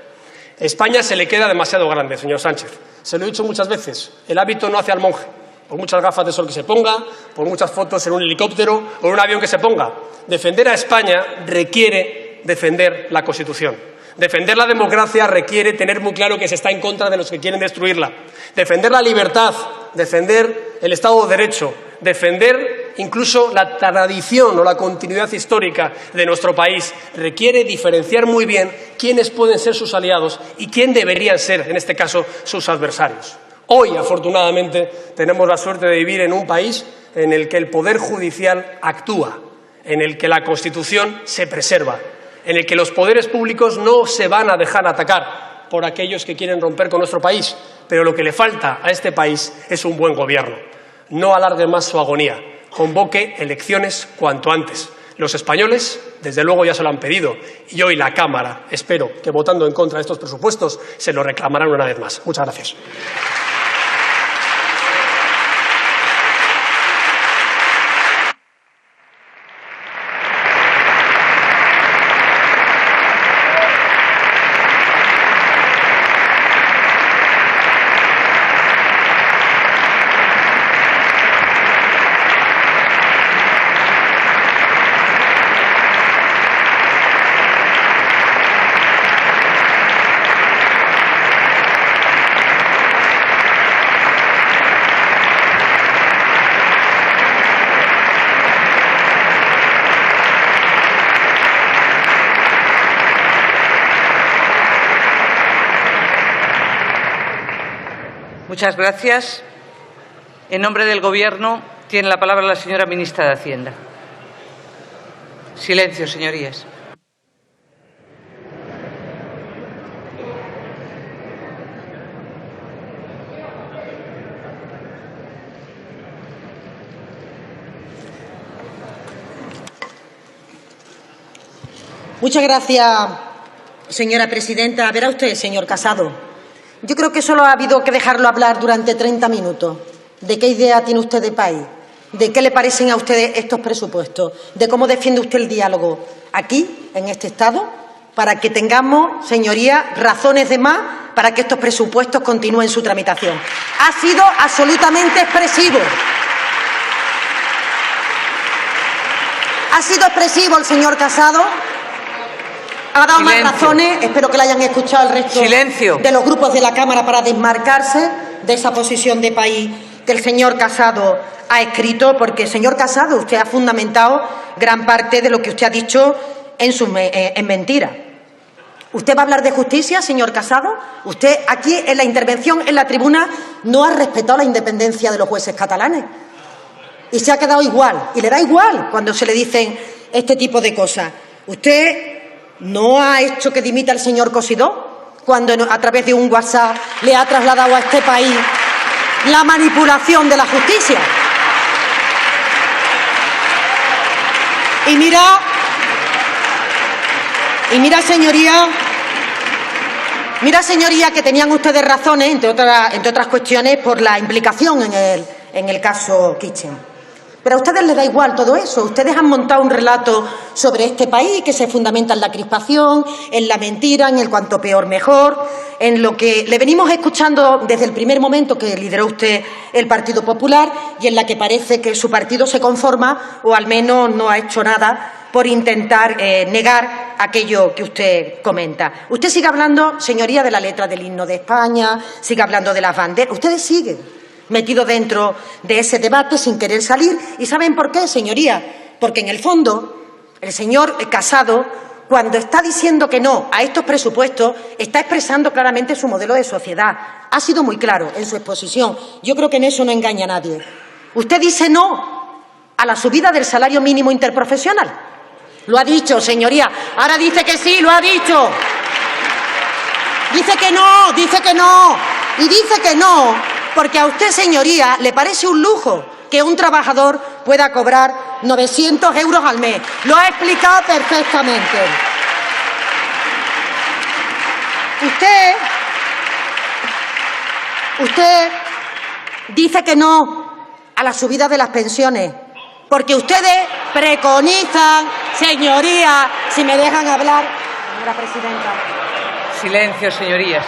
A: España se le queda demasiado grande, señor Sánchez. Se lo he dicho muchas veces, el hábito no hace al monje. Por muchas gafas de sol que se ponga, por muchas fotos en un helicóptero o en un avión que se ponga. Defender a España requiere defender la Constitución. Defender la democracia requiere tener muy claro que se está en contra de los que quieren destruirla. Defender la libertad, defender el Estado de Derecho, defender incluso la tradición o la continuidad histórica de nuestro país requiere diferenciar muy bien quiénes pueden ser sus aliados y quién deberían ser, en este caso, sus adversarios. Hoy, afortunadamente, tenemos la suerte de vivir en un país en el que el Poder Judicial actúa, en el que la Constitución se preserva, en el que los poderes públicos no se van a dejar atacar por aquellos que quieren romper con nuestro país, pero lo que le falta a este país es un buen gobierno. No alargue más su agonía, convoque elecciones cuanto antes. Los españoles, desde luego, ya se lo han pedido y hoy la Cámara, espero que votando en contra de estos presupuestos, se lo reclamarán una vez más. Muchas gracias.
B: Muchas gracias. En nombre del Gobierno, tiene la palabra la señora ministra de Hacienda. Silencio, señorías.
C: Muchas gracias, señora presidenta. Verá usted, señor Casado, yo creo que solo ha habido que dejarlo hablar durante 30 minutos. ¿De qué idea tiene usted de país? ¿De qué le parecen a ustedes estos presupuestos? ¿De cómo defiende usted el diálogo aquí, en este Estado? Para que tengamos, señorías, razones de más para que estos presupuestos continúen su tramitación. Ha sido absolutamente expresivo. Ha sido expresivo el señor Casado. Ha dado más razones, espero que la hayan escuchado el resto de los grupos de la Cámara para desmarcarse de esa posición de país que el señor Casado ha escrito, porque, señor Casado, usted ha fundamentado gran parte de lo que usted ha dicho en mentira. ¿Usted va a hablar de justicia, señor Casado? Usted aquí en la intervención en la tribuna no ha respetado la independencia de los jueces catalanes y se ha quedado igual, y le da igual cuando se le dicen este tipo de cosas. Usted ¿no ha hecho que dimita el señor Cosidó cuando a través de un WhatsApp le ha trasladado a este país la manipulación de la justicia? Y mira, señoría, que tenían ustedes razones, entre otras cuestiones, por la implicación en el caso Kitchen. Pero a ustedes les da igual todo eso. Ustedes han montado un relato sobre este país que se fundamenta en la crispación, en la mentira, en el cuanto peor mejor, en lo que le venimos escuchando desde el primer momento que lideró usted el Partido Popular y en la que parece que su partido se conforma o al menos no ha hecho nada por intentar negar aquello que usted comenta. Usted sigue hablando, señoría, de la letra del himno de España, sigue hablando de las banderas. Ustedes siguen metido dentro de ese debate sin querer salir. ¿Y saben por qué, señoría? Porque en el fondo el señor Casado, cuando está diciendo que no a estos presupuestos, está expresando claramente su modelo de sociedad. Ha sido muy claro en su exposición. Yo creo que en eso no engaña a nadie. Usted dice no a la subida del salario mínimo interprofesional. Lo ha dicho, señoría. Ahora dice que sí, lo ha dicho. Dice que no. Y dice que no porque a usted, señoría, le parece un lujo que un trabajador pueda cobrar 900 euros al mes. Lo ha explicado perfectamente. Usted dice que no a la subida de las pensiones, porque ustedes preconizan, señorías, si me dejan hablar, señora presidenta.
B: Silencio, señorías.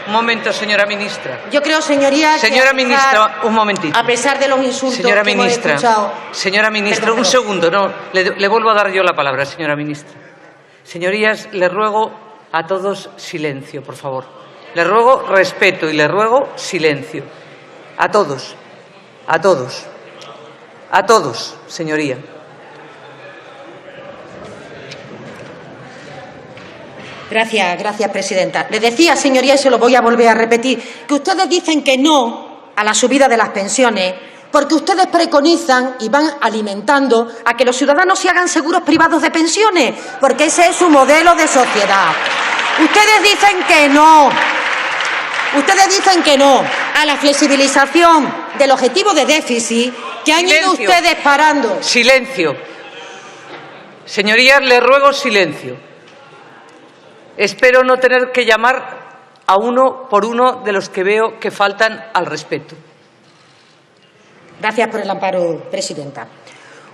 B: Un momento, señora ministra.
C: Yo creo, señorías,
B: señora ministra, un momentito.
C: A pesar de los insultos
B: señora
C: que
B: ministra,
C: hemos escuchado.
B: Señora ministra,
C: Perdón.
B: un segundo, no, le vuelvo a dar yo la palabra, señora ministra. Señorías, le ruego a todos silencio, por favor. Le ruego respeto y le ruego silencio. A todos, a todos, a todos, señoría.
C: Gracias, presidenta. Le decía, señoría, y se lo voy a volver a repetir, que ustedes dicen que no a la subida de las pensiones porque ustedes preconizan y van alimentando a que los ciudadanos se hagan seguros privados de pensiones, porque ese es su modelo de sociedad. Ustedes dicen que no. Ustedes dicen que no a la flexibilización del objetivo de déficit que han ido ustedes parando.
B: Silencio. Señorías, le ruego silencio. Espero no tener que llamar a uno por uno de los que veo que faltan al respeto.
C: Gracias por el amparo, presidenta.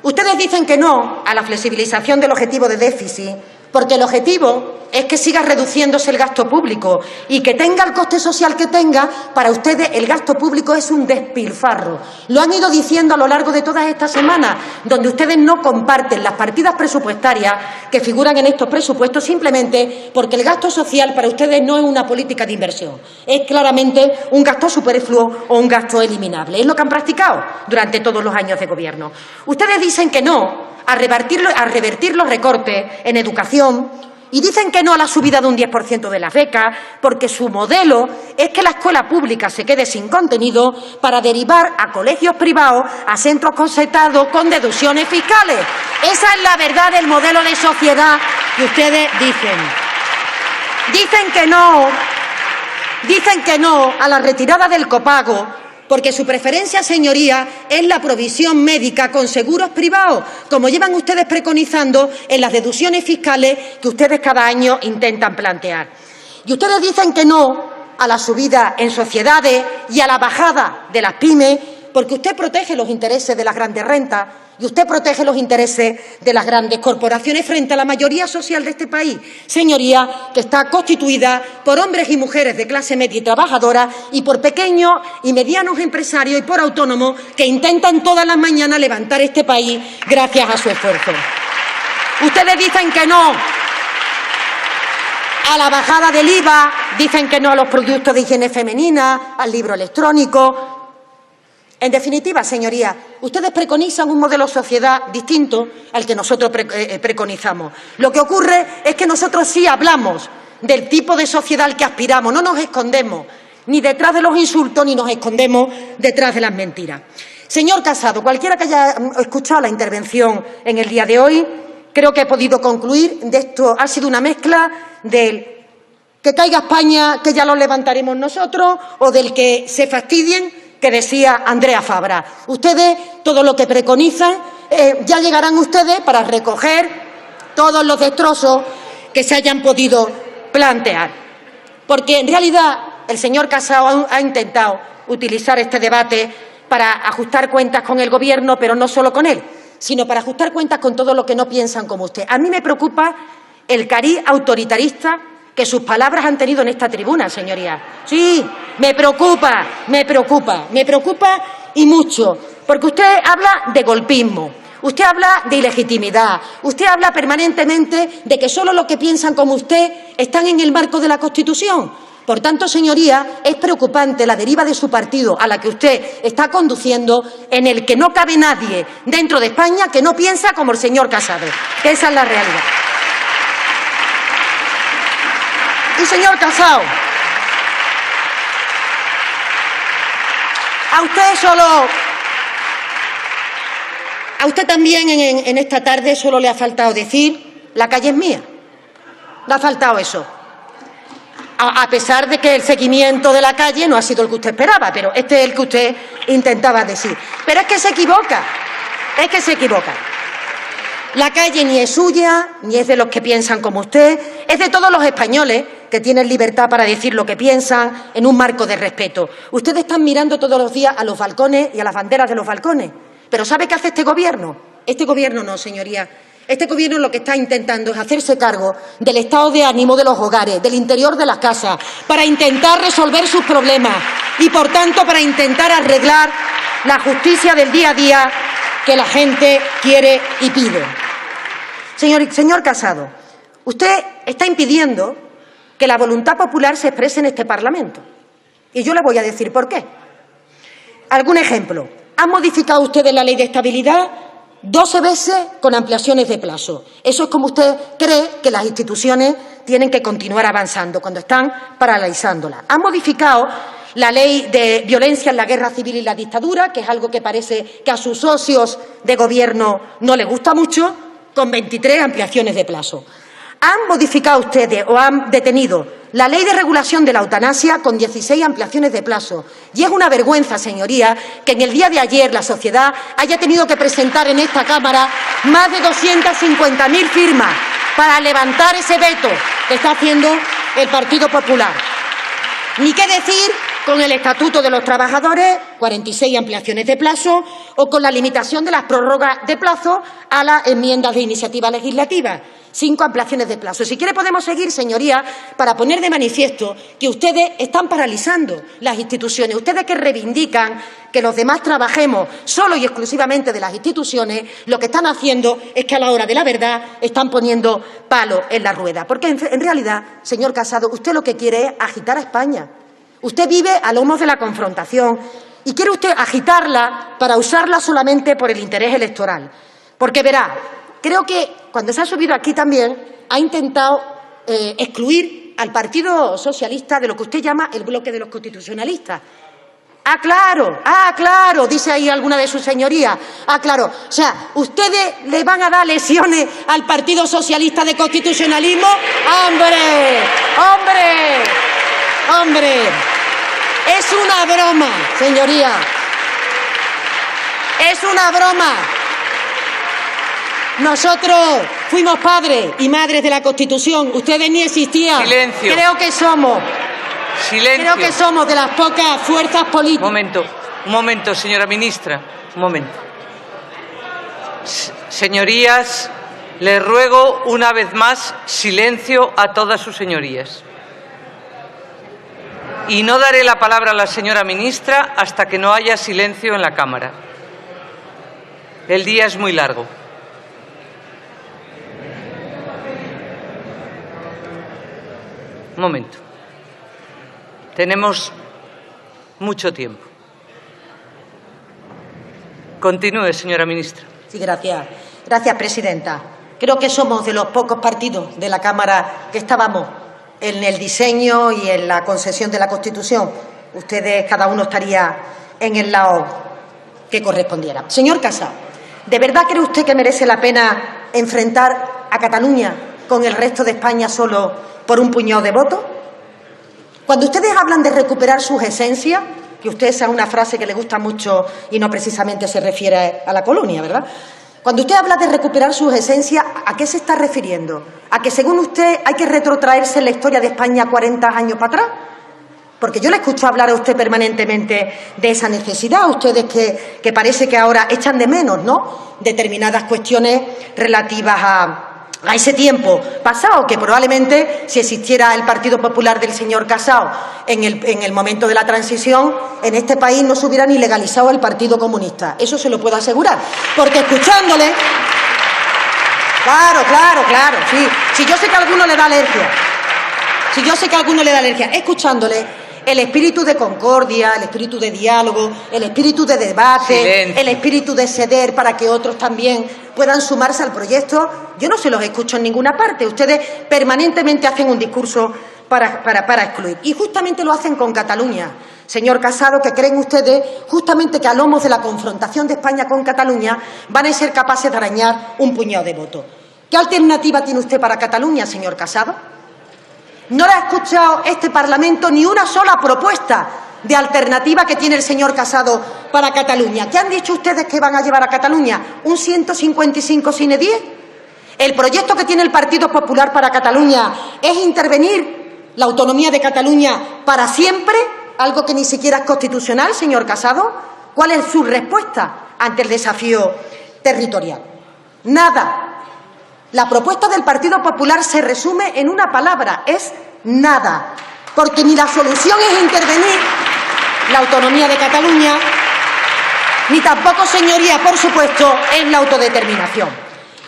C: Ustedes dicen que no a la flexibilización del objetivo de déficit porque el objetivo es que siga reduciéndose el gasto público y que tenga el coste social que tenga, para ustedes el gasto público es un despilfarro. Lo han ido diciendo a lo largo de todas estas semanas, donde ustedes no comparten las partidas presupuestarias que figuran en estos presupuestos simplemente porque el gasto social para ustedes no es una política de inversión, es claramente un gasto superfluo o un gasto eliminable. Es lo que han practicado durante todos los años de gobierno. Ustedes dicen que no a revertir los recortes en educación y dicen que no a la subida de un 10% de las becas porque su modelo es que la escuela pública se quede sin contenido para derivar a colegios privados, a centros concertados con deducciones fiscales. Esa es la verdad del modelo de sociedad que ustedes dicen. Dicen que no a la retirada del copago porque su preferencia, señoría, es la provisión médica con seguros privados, como llevan ustedes preconizando en las deducciones fiscales que ustedes cada año intentan plantear. Y ustedes dicen que no a la subida en sociedades y a la bajada de las pymes, porque usted protege los intereses de las grandes rentas y usted protege los intereses de las grandes corporaciones frente a la mayoría social de este país, señoría, que está constituida por hombres y mujeres de clase media y trabajadora y por pequeños y medianos empresarios y por autónomos que intentan todas las mañanas levantar este país gracias a su esfuerzo. Ustedes dicen que no a la bajada del IVA, dicen que no a los productos de higiene femenina, al libro electrónico. En definitiva, señorías, ustedes preconizan un modelo de sociedad distinto al que nosotros preconizamos. Lo que ocurre es que nosotros sí hablamos del tipo de sociedad al que aspiramos, no nos escondemos ni detrás de los insultos ni nos escondemos detrás de las mentiras. Señor Casado, cualquiera que haya escuchado la intervención en el día de hoy, creo que he podido concluir de esto ha sido una mezcla del que caiga España, que ya lo levantaremos nosotros, o del que se fastidien, que decía Andrea Fabra. Ustedes, todo lo que preconizan, ya llegarán ustedes para recoger todos los destrozos que se hayan podido plantear. Porque, en realidad, el señor Casado ha intentado utilizar este debate para ajustar cuentas con el Gobierno, pero no solo con él, sino para ajustar cuentas con todos los que no piensan como usted. A mí me preocupa el cariz autoritarista que sus palabras han tenido en esta tribuna, señorías. Sí, me preocupa y mucho, porque usted habla de golpismo, usted habla de ilegitimidad, usted habla permanentemente de que solo los que piensan como usted están en el marco de la Constitución. Por tanto, señorías, es preocupante la deriva de su partido a la que usted está conduciendo, en el que no cabe nadie dentro de España que no piensa como el señor Casado, que esa es la realidad. Y, señor Casado, a usted también en esta tarde solo le ha faltado decir la calle es mía. Le ha faltado eso. A pesar de que el seguimiento de la calle no ha sido el que usted esperaba, pero este es el que usted intentaba decir. Pero es que se equivoca, La calle ni es suya, ni es de los que piensan como usted, es de todos los españoles que tienen libertad para decir lo que piensan en un marco de respeto. Ustedes están mirando todos los días a los balcones y a las banderas de los balcones. ¿Pero sabe qué hace este Gobierno? Este Gobierno no, señoría. Este Gobierno lo que está intentando es hacerse cargo del estado de ánimo de los hogares, del interior de las casas, para intentar resolver sus problemas y, por tanto, para intentar arreglar la justicia del día a día que la gente quiere y pide. Señor Casado, usted está impidiendo que la voluntad popular se exprese en este Parlamento. Y yo le voy a decir por qué. Algún ejemplo. ¿Han modificado ustedes la Ley de Estabilidad 12 veces con ampliaciones de plazo? Eso es como usted cree que las instituciones tienen que continuar avanzando cuando están paralizándolas. ¿Han modificado la Ley de Violencia en la Guerra Civil y la Dictadura, que es algo que parece que a sus socios de Gobierno no les gusta mucho, con 23 ampliaciones de plazo? ¿Han modificado ustedes o han detenido la Ley de Regulación de la Eutanasia con 16 ampliaciones de plazo? Y es una vergüenza, señoría, que en el día de ayer la sociedad haya tenido que presentar en esta Cámara más de 250.000 firmas para levantar ese veto que está haciendo el Partido Popular. Ni qué decir con el Estatuto de los Trabajadores, 46 ampliaciones de plazo, o con la limitación de las prórrogas de plazo a las enmiendas de iniciativa legislativa, 5 ampliaciones de plazo. Si quiere podemos seguir, señoría, para poner de manifiesto que ustedes están paralizando las instituciones. Ustedes que reivindican que los demás trabajemos solo y exclusivamente de las instituciones, lo que están haciendo es que a la hora de la verdad están poniendo palos en la rueda. Porque en realidad, señor Casado, usted lo que quiere es agitar a España. Usted vive a lomos de la confrontación y quiere usted agitarla para usarla solamente por el interés electoral. Porque verá, creo que cuando se ha subido aquí también ha intentado excluir al Partido Socialista de lo que usted llama el bloque de los constitucionalistas. Ah, claro, dice ahí alguna de sus señorías. Ah, claro. O sea, ¿ustedes le van a dar lesiones al Partido Socialista de constitucionalismo? ¡Hombre! Es una broma, señoría. Es una broma. Nosotros fuimos padres y madres de la Constitución. Ustedes ni existían.
B: Silencio.
C: Creo que somos de las pocas fuerzas políticas.
B: Un momento, señora ministra. Un momento. Señorías, les ruego una vez más silencio a todas sus señorías. Y no daré la palabra a la señora ministra hasta que no haya silencio en la Cámara. El día es muy largo. Un momento. Tenemos mucho tiempo. Continúe, señora ministra.
C: Sí, gracias. Gracias, presidenta. Creo que somos de los pocos partidos de la Cámara que estábamos en el diseño y en la concesión de la Constitución. Ustedes, cada uno estaría en el lado que correspondiera. Señor Casado, ¿de verdad cree usted que merece la pena enfrentar a Cataluña con el resto de España solo por un puñado de votos? Cuando ustedes hablan de recuperar sus esencias, que usted esa es una frase que le gusta mucho y no precisamente se refiere a la colonia, ¿verdad? Cuando usted habla de recuperar sus esencias, ¿a qué se está refiriendo? ¿A que, según usted, hay que retrotraerse en la historia de España 40 años para atrás? Porque yo le escucho hablar a usted permanentemente de esa necesidad. Ustedes que parece que ahora echan de menos, ¿no?, determinadas cuestiones relativas a ese tiempo pasado, que probablemente si existiera el Partido Popular del señor Casado en el momento de la transición, en este país no se hubiera ni legalizado el Partido Comunista. Eso se lo puedo asegurar. Porque escuchándole... Claro, sí. Si yo sé que a alguno le da alergia. Escuchándole, el espíritu de concordia, el espíritu de diálogo, el espíritu de debate,
B: Silencio.
C: El espíritu de ceder para que otros también puedan sumarse al proyecto, yo no se los escucho en ninguna parte. Ustedes permanentemente hacen un discurso para excluir. Y justamente lo hacen con Cataluña. Señor Casado, que creen ustedes justamente que a lomos de la confrontación de España con Cataluña van a ser capaces de arañar un puñado de votos. ¿Qué alternativa tiene usted para Cataluña, señor Casado? No le ha escuchado este Parlamento ni una sola propuesta de alternativa que tiene el señor Casado para Cataluña. ¿Qué han dicho ustedes que van a llevar a Cataluña? ¿Un 155 sine die? El proyecto que tiene el Partido Popular para Cataluña es intervenir la autonomía de Cataluña para siempre, algo que ni siquiera es constitucional, señor Casado? ¿Cuál es su respuesta ante el desafío territorial? Nada. La propuesta del Partido Popular se resume en una palabra, es nada, porque ni la solución es intervenir la autonomía de Cataluña, ni tampoco, señoría, por supuesto, es la autodeterminación.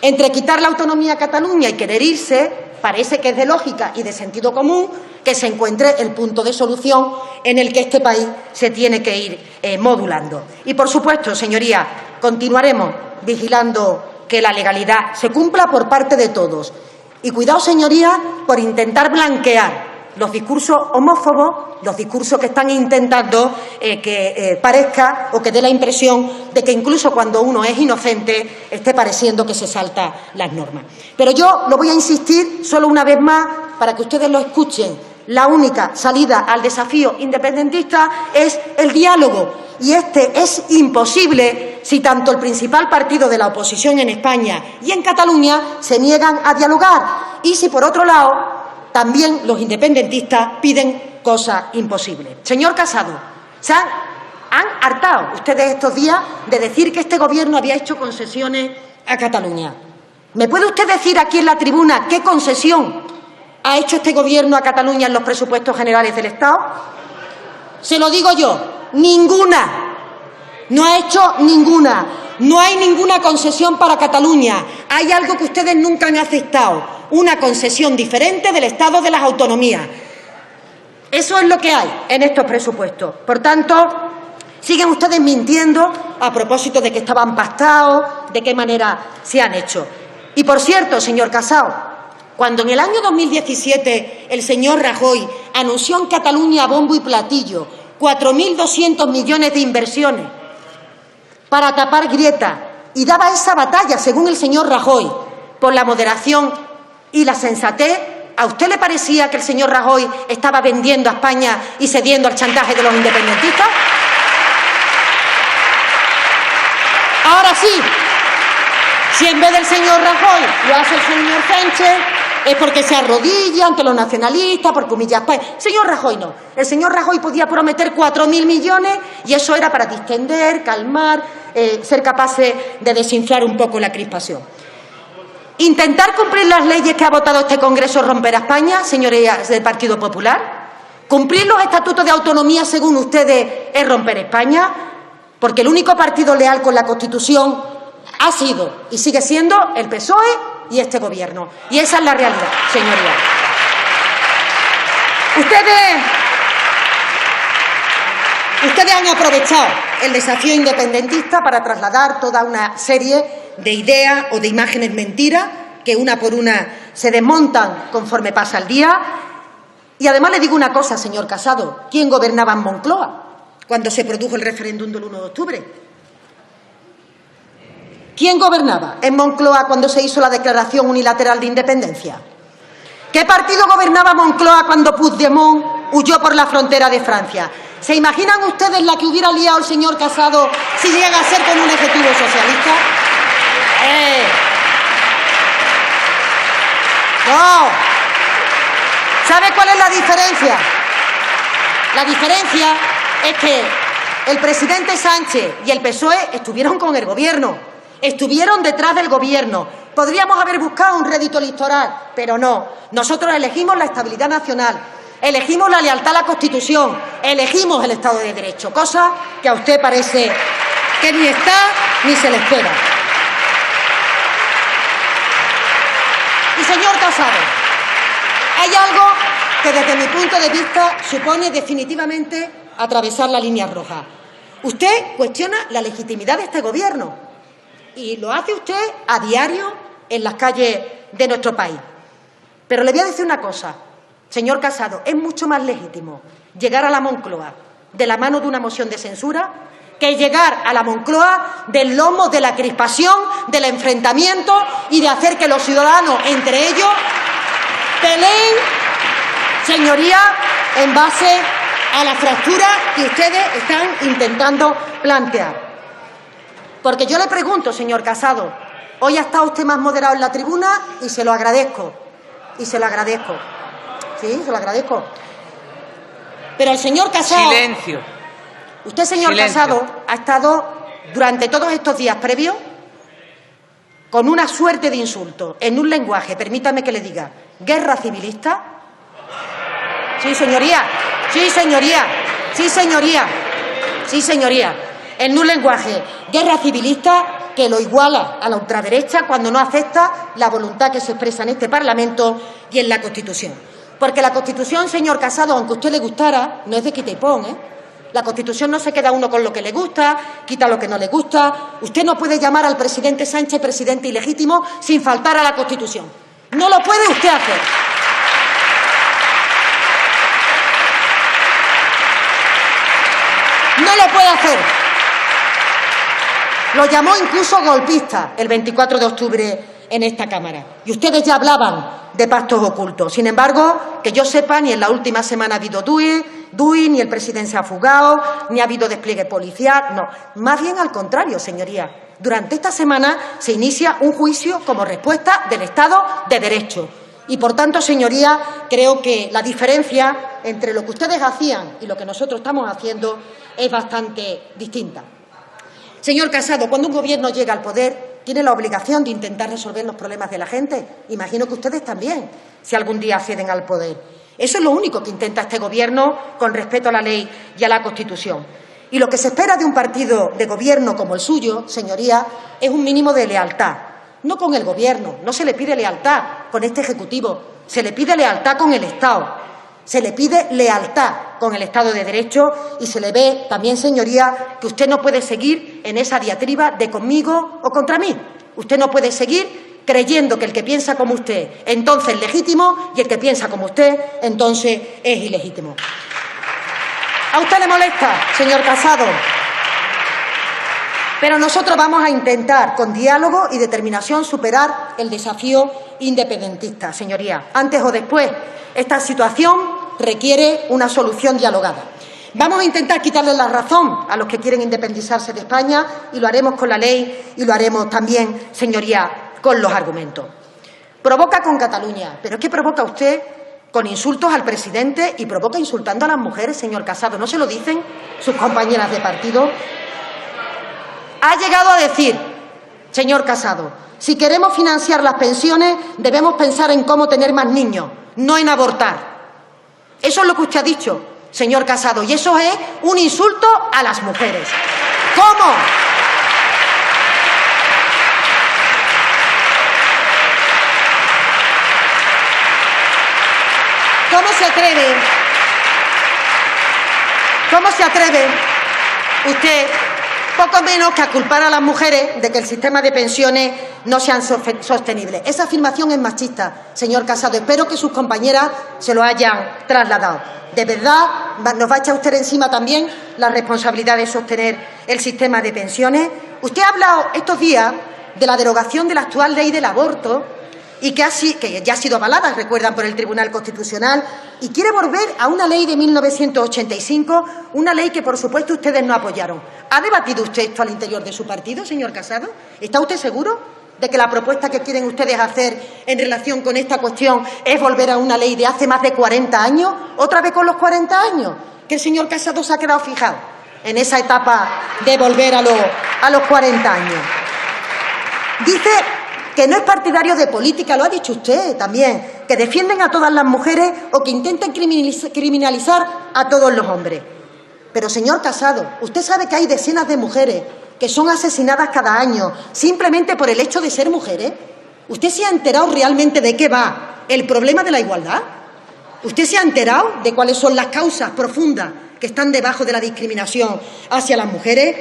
C: Entre quitar la autonomía a Cataluña y querer irse, parece que es de lógica y de sentido común que se encuentre el punto de solución en el que este país se tiene que ir modulando. Y, por supuesto, señoría, continuaremos vigilando que la legalidad se cumpla por parte de todos. Y cuidado, señoría, por intentar blanquear los discursos homófobos, los discursos que están intentando que parezca o que dé la impresión de que incluso cuando uno es inocente esté pareciendo que se salta las normas. Pero yo lo voy a insistir solo una vez más para que ustedes lo escuchen. La única salida al desafío independentista es el diálogo, y este es imposible si tanto el principal partido de la oposición en España y en Cataluña se niegan a dialogar, y si, por otro lado, también los independentistas piden cosas imposibles. Señor Casado, se han hartado ustedes estos días de decir que este Gobierno había hecho concesiones a Cataluña. ¿Me puede usted decir aquí en la tribuna qué concesión ha hecho este Gobierno a Cataluña en los presupuestos generales del Estado? Se lo digo yo, ninguna. No ha hecho ninguna. No hay ninguna concesión para Cataluña. Hay algo que ustedes nunca han aceptado, una concesión diferente del Estado de las autonomías. Eso es lo que hay en estos presupuestos. Por tanto, siguen ustedes mintiendo a propósito de que estaban pactados, de qué manera se han hecho. Y, por cierto, señor Casado, cuando en el año 2017 el señor Rajoy anunció en Cataluña a bombo y platillo 4.200 millones de inversiones para tapar grietas y daba esa batalla, según el señor Rajoy, por la moderación y la sensatez, ¿a usted le parecía que el señor Rajoy estaba vendiendo a España y cediendo al chantaje de los independentistas? Ahora sí, si en vez del señor Rajoy lo hace el señor Sánchez, es porque se arrodilla ante los nacionalistas, porque humilla a España. Señor Rajoy no. El señor Rajoy podía prometer 4.000 millones y eso era para distender, calmar, ser capaces de desinflar un poco la crispación. Intentar cumplir las leyes que ha votado este Congreso romper a España, señorías del Partido Popular. Cumplir los estatutos de autonomía, según ustedes, es romper España, porque el único partido leal con la Constitución ha sido y sigue siendo el PSOE y este Gobierno. Y esa es la realidad, señorías. Ustedes han aprovechado el desafío independentista para trasladar toda una serie de ideas o de imágenes mentiras que una por una se desmontan conforme pasa el día. Y además le digo una cosa, señor Casado. ¿Quién gobernaba en Moncloa cuando se produjo el referéndum del 1 de octubre? ¿Quién gobernaba en Moncloa cuando se hizo la declaración unilateral de independencia? ¿Qué partido gobernaba Moncloa cuando Puigdemont huyó por la frontera de Francia? ¿Se imaginan ustedes la que hubiera liado el señor Casado si llega a ser con un ejecutivo socialista? No. ¿Sabe cuál es la diferencia? La diferencia es que el presidente Sánchez y el PSOE estuvieron con el Gobierno. Estuvieron detrás del Gobierno. Podríamos haber buscado un rédito electoral, pero no. Nosotros elegimos la estabilidad nacional, elegimos la lealtad a la Constitución, elegimos el Estado de Derecho, cosa que a usted parece que ni está ni se le espera. Y, señor Casado, hay algo que desde mi punto de vista supone definitivamente atravesar la línea roja. Usted cuestiona la legitimidad de este Gobierno. Y lo hace usted a diario en las calles de nuestro país. Pero le voy a decir una cosa, señor Casado, es mucho más legítimo llegar a la Moncloa de la mano de una moción de censura que llegar a la Moncloa del lomo de la crispación, del enfrentamiento y de hacer que los ciudadanos, entre ellos, peleen, señoría, en base a la fractura que ustedes están intentando plantear. Porque yo le pregunto, señor Casado, hoy ha estado usted más moderado en la tribuna y se lo agradezco, Sí, se lo agradezco. Pero el señor Casado...
B: Silencio.
C: Usted, señor
B: Silencio.
C: Casado, ha estado durante todos estos días previos con una suerte de insultos, en un lenguaje, permítame que le diga, guerra civilista. Sí, señoría. Sí, señoría. Sí, señoría. Sí, señoría. En un lenguaje, guerra civilista, que lo iguala a la ultraderecha cuando no acepta la voluntad que se expresa en este Parlamento y en la Constitución. Porque la Constitución, señor Casado, aunque a usted le gustara, no es de quita y pon, ¿eh? La Constitución no se queda uno con lo que le gusta, quita lo que no le gusta. Usted no puede llamar al presidente Sánchez presidente ilegítimo sin faltar a la Constitución. No lo puede usted hacer. No lo puede hacer. Lo llamó incluso golpista el 24 de octubre en esta Cámara. Y ustedes ya hablaban de pactos ocultos. Sin embargo, que yo sepa, ni en la última semana ha habido DUI, ni el presidente se ha fugado, ni ha habido despliegue policial. No, más bien al contrario, señoría. Durante esta semana se inicia un juicio como respuesta del Estado de Derecho. Y, por tanto, señoría, creo que la diferencia entre lo que ustedes hacían y lo que nosotros estamos haciendo es bastante distinta. Señor Casado, cuando un Gobierno llega al poder, tiene la obligación de intentar resolver los problemas de la gente. Imagino que ustedes también, si algún día acceden al poder. Eso es lo único que intenta este Gobierno con respeto a la ley y a la Constitución. Y lo que se espera de un partido de Gobierno como el suyo, señoría, es un mínimo de lealtad. No con el Gobierno, no se le pide lealtad con este Ejecutivo, se le pide lealtad con el Estado. Se le pide lealtad con el Estado de Derecho y se le ve también, señoría, que usted no puede seguir en esa diatriba de conmigo o contra mí. Usted no puede seguir creyendo que el que piensa como usted entonces es legítimo y el que piensa como usted entonces es ilegítimo. ¿A usted le molesta, señor Casado? Pero nosotros vamos a intentar, con diálogo y determinación, superar el desafío independentista, señoría. Antes o después, esta situación requiere una solución dialogada. Vamos a intentar quitarle la razón a los que quieren independizarse de España y lo haremos con la ley y lo haremos también, señoría, con los argumentos. Provoca con Cataluña, pero es que provoca usted con insultos al presidente y provoca insultando a las mujeres, señor Casado. ¿No se lo dicen sus compañeras de partido? Ha llegado a decir, señor Casado, si queremos financiar las pensiones debemos pensar en cómo tener más niños, no en abortar. Eso es lo que usted ha dicho, señor Casado, y eso es un insulto a las mujeres. ¿Cómo? ¿Cómo se atreve? ¿Cómo se atreve usted, poco menos que a culpar a las mujeres de que el sistema de pensiones no sean sostenibles? Esa afirmación es machista, señor Casado. Espero que sus compañeras se lo hayan trasladado. ¿De verdad nos va a echar usted encima también la responsabilidad de sostener el sistema de pensiones? Usted ha hablado estos días de la derogación de la actual ley del aborto y que ya ha sido avalada, recuerdan, por el Tribunal Constitucional, y quiere volver a una ley de 1985, una ley que, por supuesto, ustedes no apoyaron. ¿Ha debatido usted esto al interior de su partido, señor Casado? ¿Está usted seguro de que la propuesta que quieren ustedes hacer en relación con esta cuestión es volver a una ley de hace más de 40 años? ¿Otra vez con los 40 años? Que el señor Casado se ha quedado fijado en esa etapa de volver a los 40 años. Dice que no es partidario de política, lo ha dicho usted también, que defienden a todas las mujeres o que intentan criminalizar a todos los hombres. Pero, señor Casado, usted sabe que hay decenas de mujeres que son asesinadas cada año simplemente por el hecho de ser mujeres. ¿Usted se ha enterado realmente de qué va el problema de la igualdad? ¿Usted se ha enterado de cuáles son las causas profundas que están debajo de la discriminación hacia las mujeres?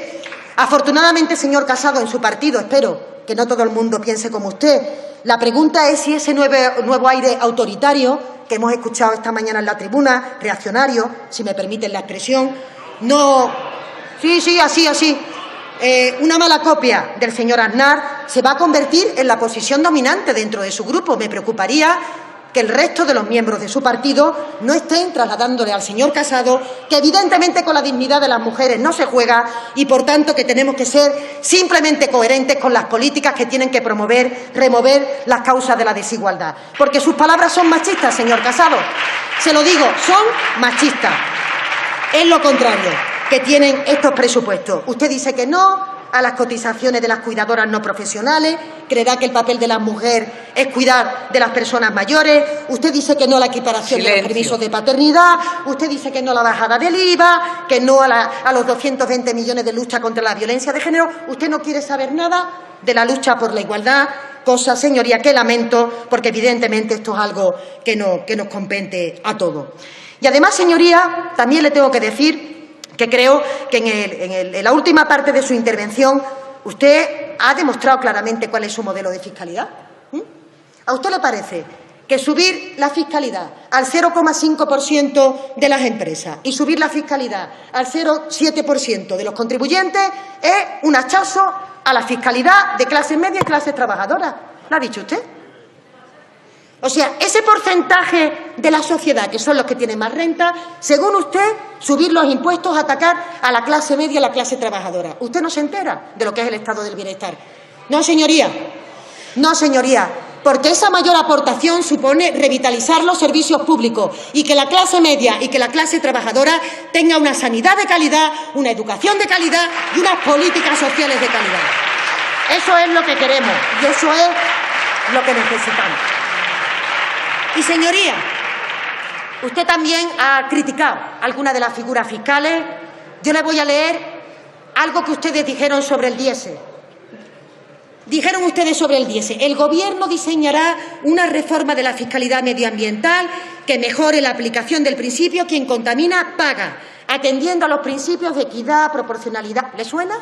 C: Afortunadamente, señor Casado, en su partido, espero que no todo el mundo piense como usted. La pregunta es si ese nuevo aire autoritario que hemos escuchado esta mañana en la tribuna, reaccionario, si me permiten la expresión, no... Sí, así. Una mala copia del señor Aznar se va a convertir en la posición dominante dentro de su grupo. Me preocuparía que el resto de los miembros de su partido no estén trasladándole al señor Casado que evidentemente con la dignidad de las mujeres no se juega y, por tanto, que tenemos que ser simplemente coherentes con las políticas que tienen que remover las causas de la desigualdad. Porque sus palabras son machistas, señor Casado. Se lo digo, son machistas. Es lo contrario que tienen estos presupuestos. Usted dice que no a las cotizaciones de las cuidadoras no profesionales, creerá que el papel de la mujer es cuidar de las personas mayores, usted dice que no a la equiparación de los permisos de paternidad, usted dice que no a la bajada del IVA, que no a los 220 millones de lucha contra la violencia de género, usted no quiere saber nada de la lucha por la igualdad, cosa, señoría, que lamento, porque evidentemente esto es algo que nos compete a todos. Y además, señoría, también le tengo que decir que creo que en la última parte de su intervención usted ha demostrado claramente cuál es su modelo de fiscalidad. ¿A usted le parece que subir la fiscalidad al 0,5% de las empresas y subir la fiscalidad al 0,7% de los contribuyentes es un hachazo a la fiscalidad de clase media y clase trabajadora? ¿Lo ha dicho usted? O sea, ese porcentaje de la sociedad, que son los que tienen más renta, según usted, subir los impuestos, atacar a la clase media y a la clase trabajadora. Usted no se entera de lo que es el estado del bienestar. No, señoría. No, señoría. Porque esa mayor aportación supone revitalizar los servicios públicos y que la clase media y que la clase trabajadora tenga una sanidad de calidad, una educación de calidad y unas políticas sociales de calidad. Eso es lo que queremos y eso es lo que necesitamos. Y, señoría, usted también ha criticado algunas de las figuras fiscales. Yo le voy a leer algo que ustedes dijeron sobre el diésel. Dijeron ustedes sobre el diésel: el Gobierno diseñará una reforma de la fiscalidad medioambiental que mejore la aplicación del principio quien contamina paga, atendiendo a los principios de equidad, proporcionalidad. ¿Le suena,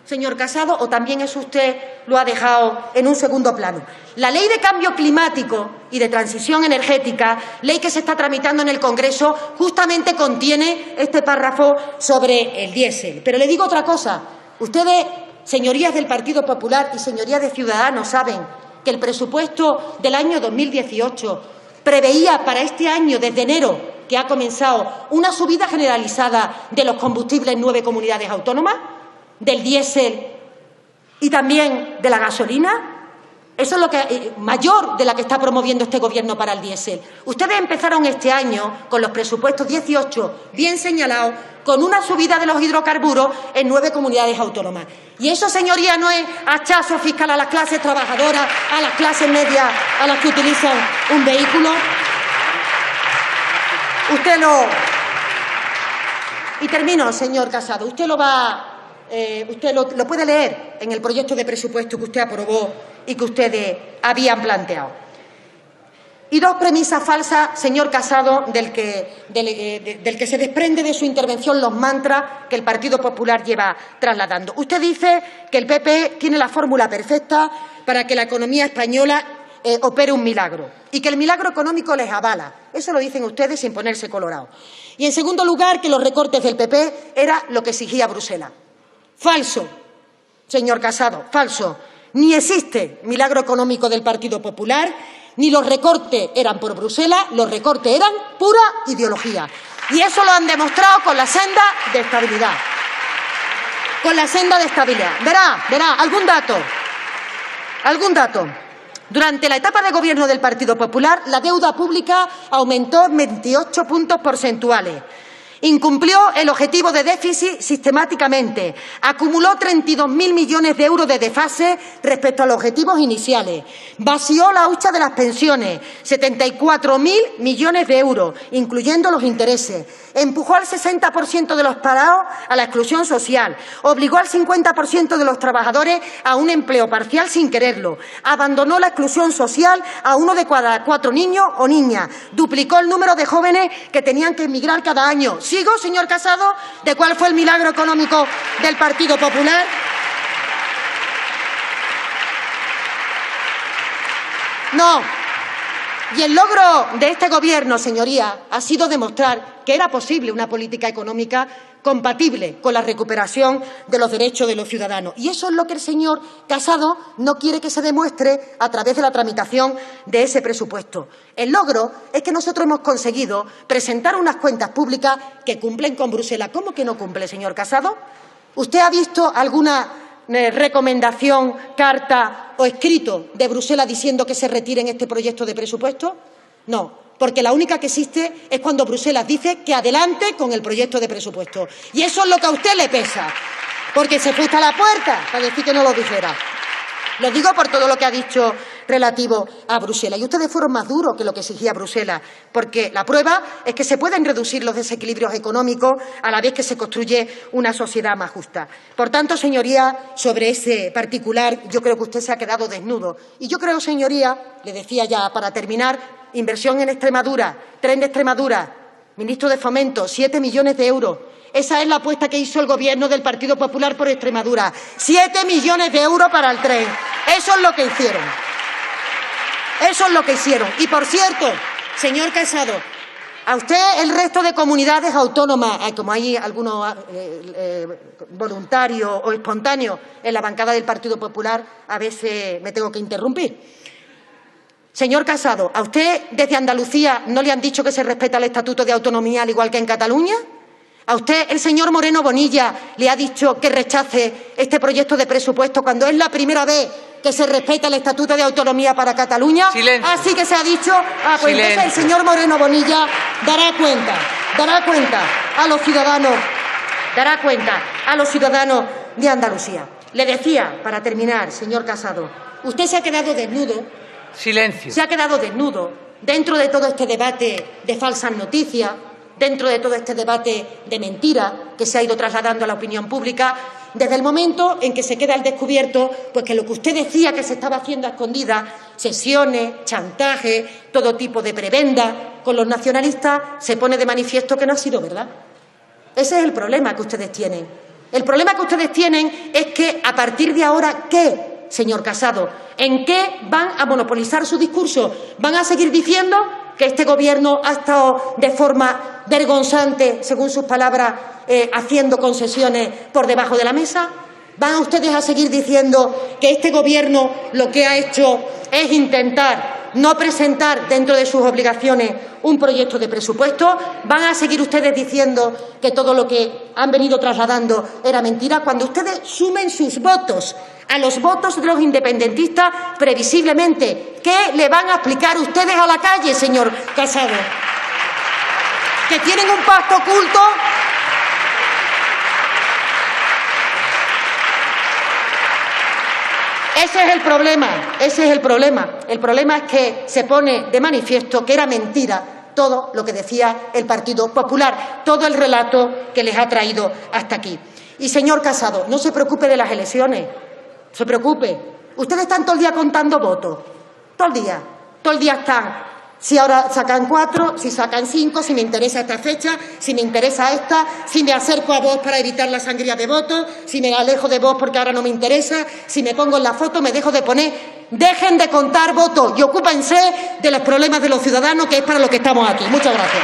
C: señor Casado, o también eso usted lo ha dejado en un segundo plano? La Ley de Cambio Climático y de Transición Energética, ley que se está tramitando en el Congreso, justamente contiene este párrafo sobre el diésel. Pero le digo otra cosa. Ustedes, señorías del Partido Popular y señorías de Ciudadanos, saben que el presupuesto del año 2018 preveía para este año, desde enero, que ha comenzado, una subida generalizada de los combustibles en 9 comunidades autónomas, del diésel y también de la gasolina. Eso es lo que mayor de la que está promoviendo este Gobierno para el diésel. Ustedes empezaron este año con los presupuestos 18 bien señalados, con una subida de los hidrocarburos en 9 comunidades autónomas. Y eso, señoría, no es hachazo fiscal a las clases trabajadoras, a las clases medias, a las que utilizan un vehículo. Usted lo... Y termino, señor Casado. Usted lo puede leer en el proyecto de presupuesto que usted aprobó y que ustedes habían planteado. Y 2 premisas falsas, señor Casado, del que se desprende de su intervención los mantras que el Partido Popular lleva trasladando. Usted dice que el PP tiene la fórmula perfecta para que la economía española opere un milagro y que el milagro económico les avala. Eso lo dicen ustedes sin ponerse colorado. Y, en segundo lugar, que los recortes del PP era lo que exigía Bruselas. Falso, señor Casado, falso. Ni existe milagro económico del Partido Popular, ni los recortes eran por Bruselas, los recortes eran pura ideología. Y eso lo han demostrado con la senda de estabilidad. Con la senda de estabilidad. Verá, algún dato. Durante la etapa de gobierno del Partido Popular, la deuda pública aumentó en 28 puntos porcentuales. Incumplió el objetivo de déficit sistemáticamente. Acumuló 32.000 millones de euros de desfase respecto a los objetivos iniciales. Vació la hucha de las pensiones, 74.000 millones de euros, incluyendo los intereses. Empujó al 60% de los parados a la exclusión social. Obligó al 50% de los trabajadores a un empleo parcial sin quererlo. Abandonó la exclusión social a 1 de cada 4 niños o niñas. Duplicó el número de jóvenes que tenían que emigrar cada año. ¿Sigo, señor Casado, de cuál fue el milagro económico del Partido Popular? No. Y el logro de este Gobierno, señoría, ha sido demostrar que era posible una política económica compatible con la recuperación de los derechos de los ciudadanos. Y eso es lo que el señor Casado no quiere que se demuestre a través de la tramitación de ese presupuesto. El logro es que nosotros hemos conseguido presentar unas cuentas públicas que cumplen con Bruselas. ¿Cómo que no cumple, señor Casado? ¿Usted ha visto alguna recomendación, carta o escrito de Bruselas diciendo que se retiren este proyecto de presupuesto? No. porque la única que existe es cuando Bruselas dice que adelante con el proyecto de presupuesto. Y eso es lo que a usted le pesa, porque se puso a la puerta para decir que no lo dijera. Lo digo por todo lo que ha dicho relativo a Bruselas. Y ustedes fueron más duros que lo que exigía Bruselas, porque la prueba es que se pueden reducir los desequilibrios económicos a la vez que se construye una sociedad más justa. Por tanto, señoría, sobre ese particular, yo creo que usted se ha quedado desnudo. Y yo creo, señoría, le decía ya para terminar, inversión en Extremadura, tren de Extremadura, ministro de Fomento, 7 millones de euros. Esa es la apuesta que hizo el Gobierno del Partido Popular por Extremadura. 7 millones de euros para el tren. Eso es lo que hicieron. Eso es lo que hicieron. Y, por cierto, señor Casado, a usted el resto de comunidades autónomas, como hay algunos voluntarios o espontáneos en la bancada del Partido Popular, a veces me tengo que interrumpir. Señor Casado, ¿a usted desde Andalucía no le han dicho que se respeta el Estatuto de Autonomía al igual que en Cataluña? ¿A usted el señor Moreno Bonilla le ha dicho que rechace este proyecto de presupuesto cuando es la primera vez que se respeta el Estatuto de Autonomía para Cataluña?
B: Silencio.
C: Así que se ha dicho. Pues entonces el señor Moreno Bonilla dará cuenta a los ciudadanos de Andalucía. Le decía, para terminar, señor Casado, usted se ha quedado desnudo.
B: Silencio.
C: Se ha quedado desnudo dentro de todo este debate de falsas noticias, dentro de todo este debate de mentiras que se ha ido trasladando a la opinión pública, desde el momento en que se queda al descubierto pues que lo que usted decía que se estaba haciendo a escondidas, sesiones, chantaje, todo tipo de prebenda con los nacionalistas, se pone de manifiesto que no ha sido verdad. Ese es el problema que ustedes tienen. El problema que ustedes tienen es que a partir de ahora, ¿qué, señor Casado? ¿En qué van a monopolizar su discurso? ¿Van a seguir diciendo que este Gobierno ha estado de forma vergonzante, según sus palabras, haciendo concesiones por debajo de la mesa? ¿Van ustedes a seguir diciendo que este Gobierno lo que ha hecho es intentar no presentar dentro de sus obligaciones un proyecto de presupuesto? ¿Van a seguir ustedes diciendo que todo lo que han venido trasladando era mentira? Cuando ustedes sumen sus votos a los votos de los independentistas, previsiblemente, ¿qué le van a explicar ustedes a la calle, señor Casado? ¿Que tienen un pacto oculto? Ese es el problema. El problema es que se pone de manifiesto que era mentira todo lo que decía el Partido Popular, todo el relato que les ha traído hasta aquí. Y, señor Casado, no se preocupe de las elecciones. Se preocupe. Ustedes están todo el día contando votos. Todo el día están. Si ahora sacan 4, si sacan 5, si me interesa esta fecha, si me interesa esta, si me acerco a Vox para evitar la sangría de votos, si me alejo de Vox porque ahora no me interesa, si me pongo en la foto, me dejo de poner. Dejen de contar votos y ocúpense de los problemas de los ciudadanos, que es para lo que estamos aquí. Muchas gracias.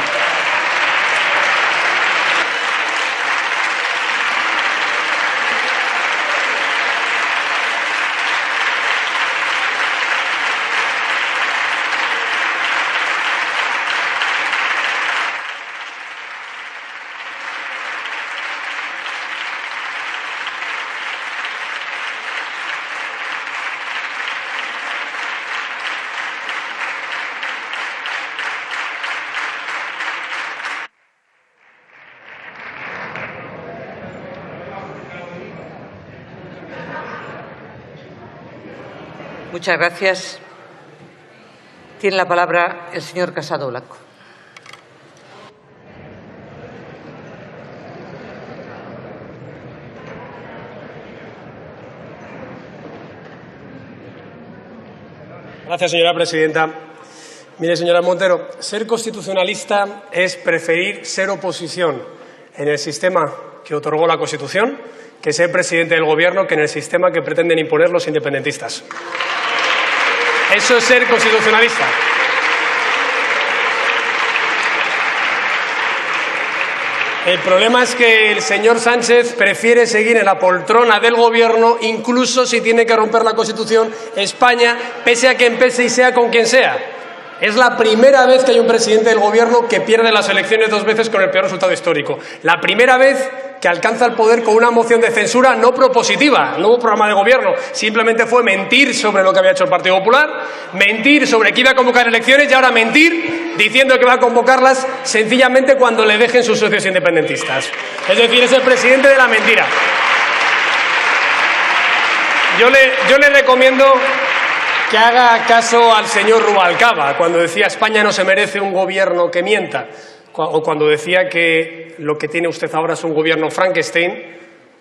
B: Muchas gracias. Tiene la palabra el señor Casado Blanco.
A: Gracias, señora presidenta. Mire, señora Montero, ser constitucionalista es preferir ser oposición en el sistema que otorgó la Constitución que ser presidente del Gobierno que en el sistema que pretenden imponer los independentistas. Eso es ser constitucionalista. El problema es que el señor Sánchez prefiere seguir en la poltrona del Gobierno, incluso si tiene que romper la Constitución España, pese a quien pese y sea con quien sea. Es la primera vez que hay un presidente del Gobierno que pierde las elecciones 2 veces con el peor resultado histórico. La primera vez que alcanza el poder con una moción de censura no propositiva, no hubo programa de gobierno, simplemente fue mentir sobre lo que había hecho el Partido Popular, mentir sobre que iba a convocar elecciones y ahora mentir diciendo que va a convocarlas sencillamente cuando le dejen sus socios independentistas. Es decir, es el presidente de la mentira. Yo le recomiendo que haga caso al señor Rubalcaba cuando decía España no se merece un gobierno que mienta, o cuando decía que lo que tiene usted ahora es un gobierno Frankenstein,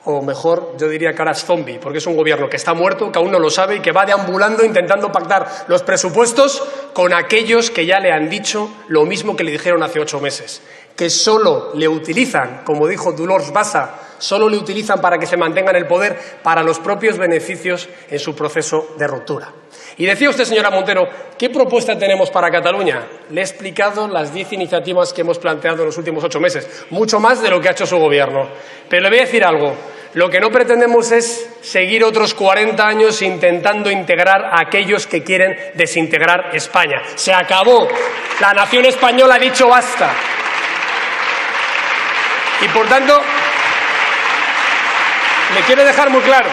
A: o mejor, yo diría que ahora es zombie, porque es un gobierno que está muerto, que aún no lo sabe y que va deambulando intentando pactar los presupuestos con aquellos que ya le han dicho lo mismo que le dijeron hace 8 meses, que solo le utilizan, como dijo Dolors Bassa, solo le utilizan para que se mantenga en el poder para los propios beneficios en su proceso de ruptura. Y decía usted, señora Montero, ¿qué propuesta tenemos para Cataluña? Le he explicado las 10 iniciativas que hemos planteado en los últimos 8 meses, mucho más de lo que ha hecho su gobierno. Pero le voy a decir algo, lo que no pretendemos es seguir otros 40 años intentando integrar a aquellos que quieren desintegrar España. Se acabó. La nación española ha dicho basta. Y por tanto, le quiero dejar muy claro,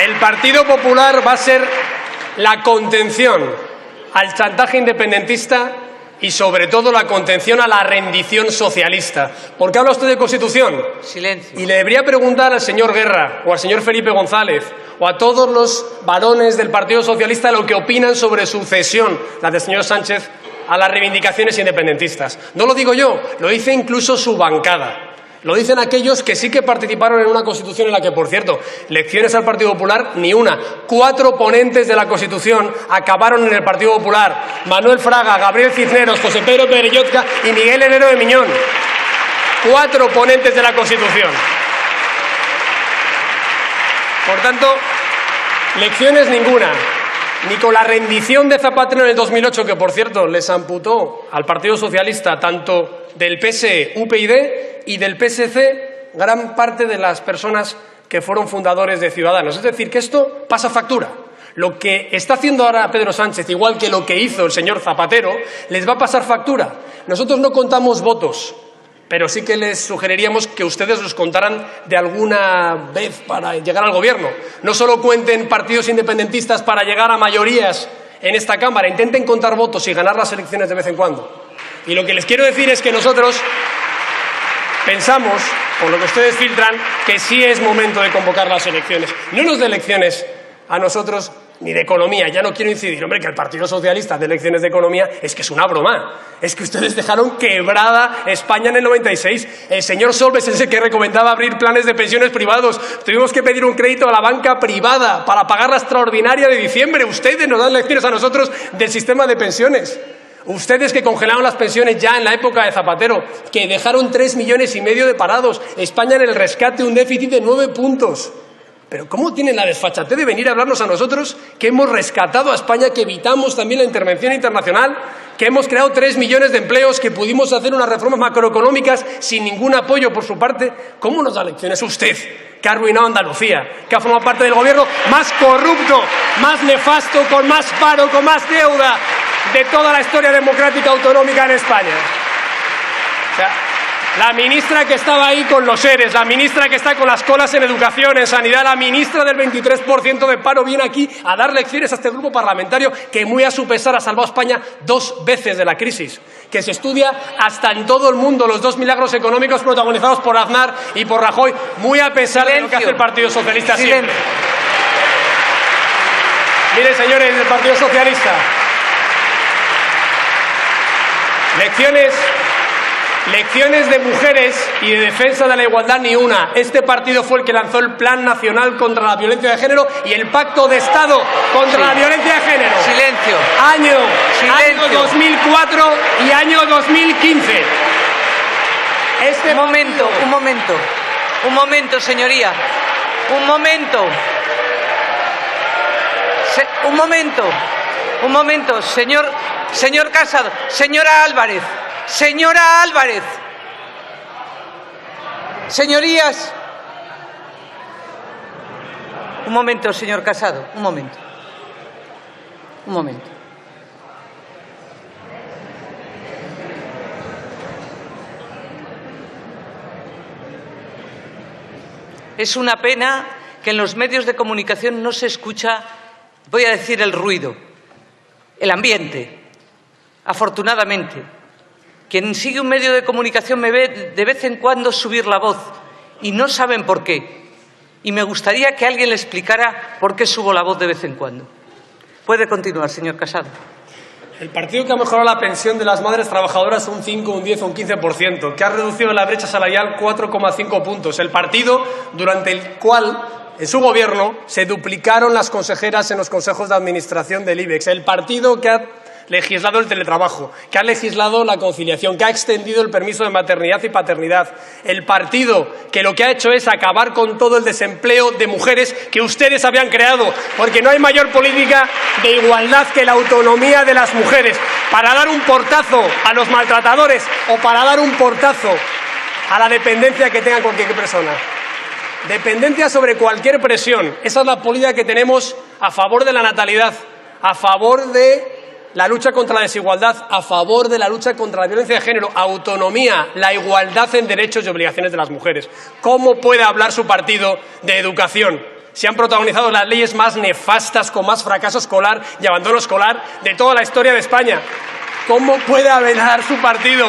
A: el Partido Popular va a ser la contención al chantaje independentista y, sobre todo, la contención a la rendición socialista. ¿Por qué habla usted de Constitución?
B: Silencio.
A: Y le debería preguntar al señor Guerra o al señor Felipe González o a todos los varones del Partido Socialista lo que opinan sobre su cesión, la del señor Sánchez, a las reivindicaciones independentistas. No lo digo yo, lo dice incluso su bancada. Lo dicen aquellos que sí que participaron en una Constitución en la que, por cierto, lecciones al Partido Popular ni una. 4 ponentes de la Constitución acabaron en el Partido Popular. Manuel Fraga, Gabriel Cisneros, José Pedro Pereyotka y Miguel Herrero de Miñón. 4 ponentes de la Constitución. Por tanto, lecciones ninguna. Ni con la rendición de Zapatero en el 2008, que, por cierto, les amputó al Partido Socialista tanto del PSE, UPyD y del PSC gran parte de las personas que fueron fundadores de Ciudadanos. Es decir, que esto pasa factura. Lo que está haciendo ahora Pedro Sánchez, igual que lo que hizo el señor Zapatero, les va a pasar factura. Nosotros no contamos votos, pero sí que les sugeriríamos que ustedes los contaran de alguna vez para llegar al gobierno. No solo cuenten partidos independentistas para llegar a mayorías en esta Cámara, intenten contar votos y ganar las elecciones de vez en cuando. Y lo que les quiero decir es que nosotros pensamos, por lo que ustedes filtran, que sí es momento de convocar las elecciones. No nos de elecciones a nosotros ni de economía. Ya no quiero incidir, hombre, que el Partido Socialista de elecciones de economía es que es una broma. Es que ustedes dejaron quebrada España en el 96. El señor Solbes es el que recomendaba abrir planes de pensiones privados. Tuvimos que pedir un crédito a la banca privada para pagar la extraordinaria de diciembre. Ustedes nos dan lecciones a nosotros del sistema de pensiones. Ustedes que congelaron las pensiones ya en la época de Zapatero, que dejaron 3,5 millones de parados. España en el rescate un déficit de 9 puntos. Pero ¿cómo tienen la desfachatez de venir a hablarnos a nosotros que hemos rescatado a España, que evitamos también la intervención internacional, que hemos creado 3 millones de empleos, que pudimos hacer unas reformas macroeconómicas sin ningún apoyo por su parte? ¿Cómo nos da lecciones usted, que ha arruinado Andalucía, que ha formado parte del gobierno más corrupto, más nefasto, con más paro, con más deuda de toda la historia democrática autonómica en España? O sea, la ministra que estaba ahí con los ERES, la ministra que está con las colas en educación, en sanidad, la ministra del 23% de paro viene aquí a dar lecciones a este grupo parlamentario que, muy a su pesar, ha salvado a España 2 veces de la crisis, que se estudia hasta en todo el mundo los 2 milagros económicos protagonizados por Aznar y por Rajoy, muy a pesar de lo que hace el Partido Socialista siempre. Miren, señores del Partido Socialista, lecciones de mujeres y de defensa de la igualdad ni una. Este partido fue el que lanzó el Plan Nacional contra la Violencia de Género y el Pacto de Estado contra la Violencia de Género.
B: Silencio.
A: Año 2004 y año 2015.
B: Un momento, señoría. Un momento, señor Casado. Señora Álvarez. Señorías. Un momento, señor Casado. Un momento. Es una pena que en los medios de comunicación no se escucha, voy a decir, el ruido. el ambiente. Afortunadamente, quien sigue un medio de comunicación me ve de vez en cuando subir la voz y no saben por qué. Y me gustaría que alguien le explicara por qué subo la voz de vez en cuando. Puede continuar, señor Casado.
A: El partido que ha mejorado la pensión de las madres trabajadoras un 5, un 10 o un 15%, que ha reducido la brecha salarial 4,5 puntos. El partido durante el cual, en su gobierno, se duplicaron las consejeras en los consejos de administración del IBEX. El partido que ha legislado el teletrabajo, que ha legislado la conciliación, que ha extendido el permiso de maternidad y paternidad. El partido que lo que ha hecho es acabar con todo el desempleo de mujeres que ustedes habían creado, porque no hay mayor política de igualdad que la autonomía de las mujeres. Para dar un portazo a los maltratadores o para dar un portazo a la dependencia que tenga cualquier persona. Dependencia sobre cualquier presión. Esa es la política que tenemos a favor de la natalidad, a favor de la lucha contra la desigualdad, a favor de la lucha contra la violencia de género, autonomía, la igualdad en derechos y obligaciones de las mujeres. ¿Cómo puede hablar su partido de educación? Se han protagonizado las leyes más nefastas, con más fracaso escolar y abandono escolar de toda la historia de España. ¿Cómo puede hablar su partido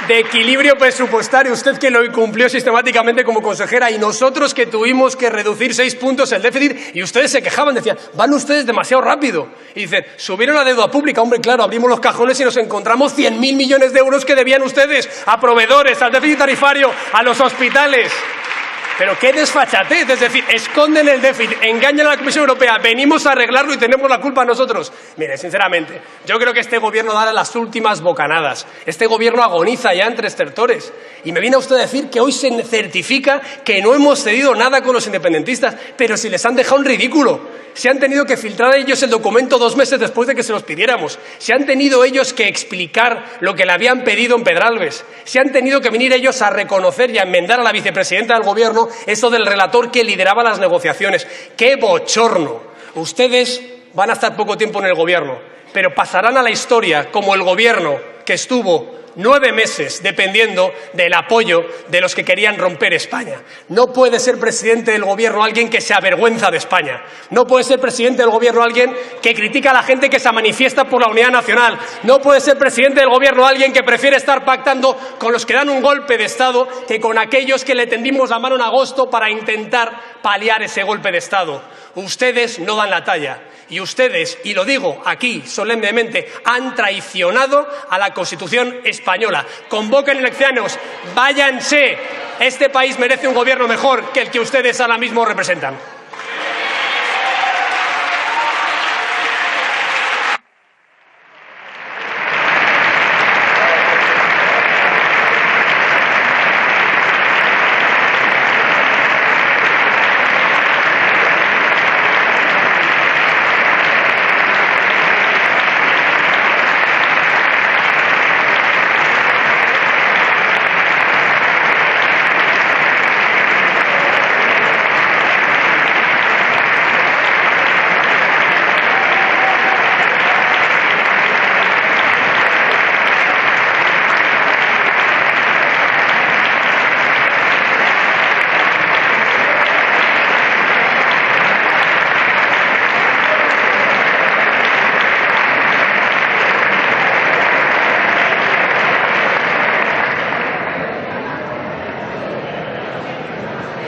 A: de equilibrio presupuestario? Usted que lo incumplió sistemáticamente como consejera y nosotros que tuvimos que reducir 6 puntos el déficit y ustedes se quejaban, decían, van ustedes demasiado rápido. Y dicen, subieron la deuda pública. Hombre, claro, abrimos los cajones y nos encontramos 100.000 millones de euros que debían ustedes a proveedores, al déficit tarifario, a los hospitales. Pero qué desfachatez, es decir, esconden el déficit, engañan a la Comisión Europea, venimos a arreglarlo y tenemos la culpa nosotros. Mire, sinceramente, yo creo que este gobierno da las últimas bocanadas. Este gobierno agoniza ya entre estertores. Y me viene usted a decir que hoy se certifica que no hemos cedido nada con los independentistas, pero si les han dejado un ridículo. Se han tenido que filtrar ellos el documento 2 meses después de que se los pidiéramos. Se han tenido ellos que explicar lo que le habían pedido en Pedralbes. Se han tenido que venir ellos a reconocer y a enmendar a la vicepresidenta del Gobierno eso del relator que lideraba las negociaciones. ¡Qué bochorno! Ustedes van a estar poco tiempo en el Gobierno, pero pasarán a la historia como el Gobierno que estuvo 9 meses dependiendo del apoyo de los que querían romper España. No puede ser presidente del Gobierno alguien que se avergüenza de España. No puede ser presidente del Gobierno alguien que critica a la gente que se manifiesta por la unidad nacional. No puede ser presidente del Gobierno alguien que prefiere estar pactando con los que dan un golpe de Estado que con aquellos que le tendimos la mano en agosto para intentar paliar ese golpe de Estado. Ustedes no dan la talla. Y ustedes, y lo digo aquí solemnemente, han traicionado a la Constitución española. Convoquen elecciones, váyanse. Este país merece un gobierno mejor que el que ustedes ahora mismo representan.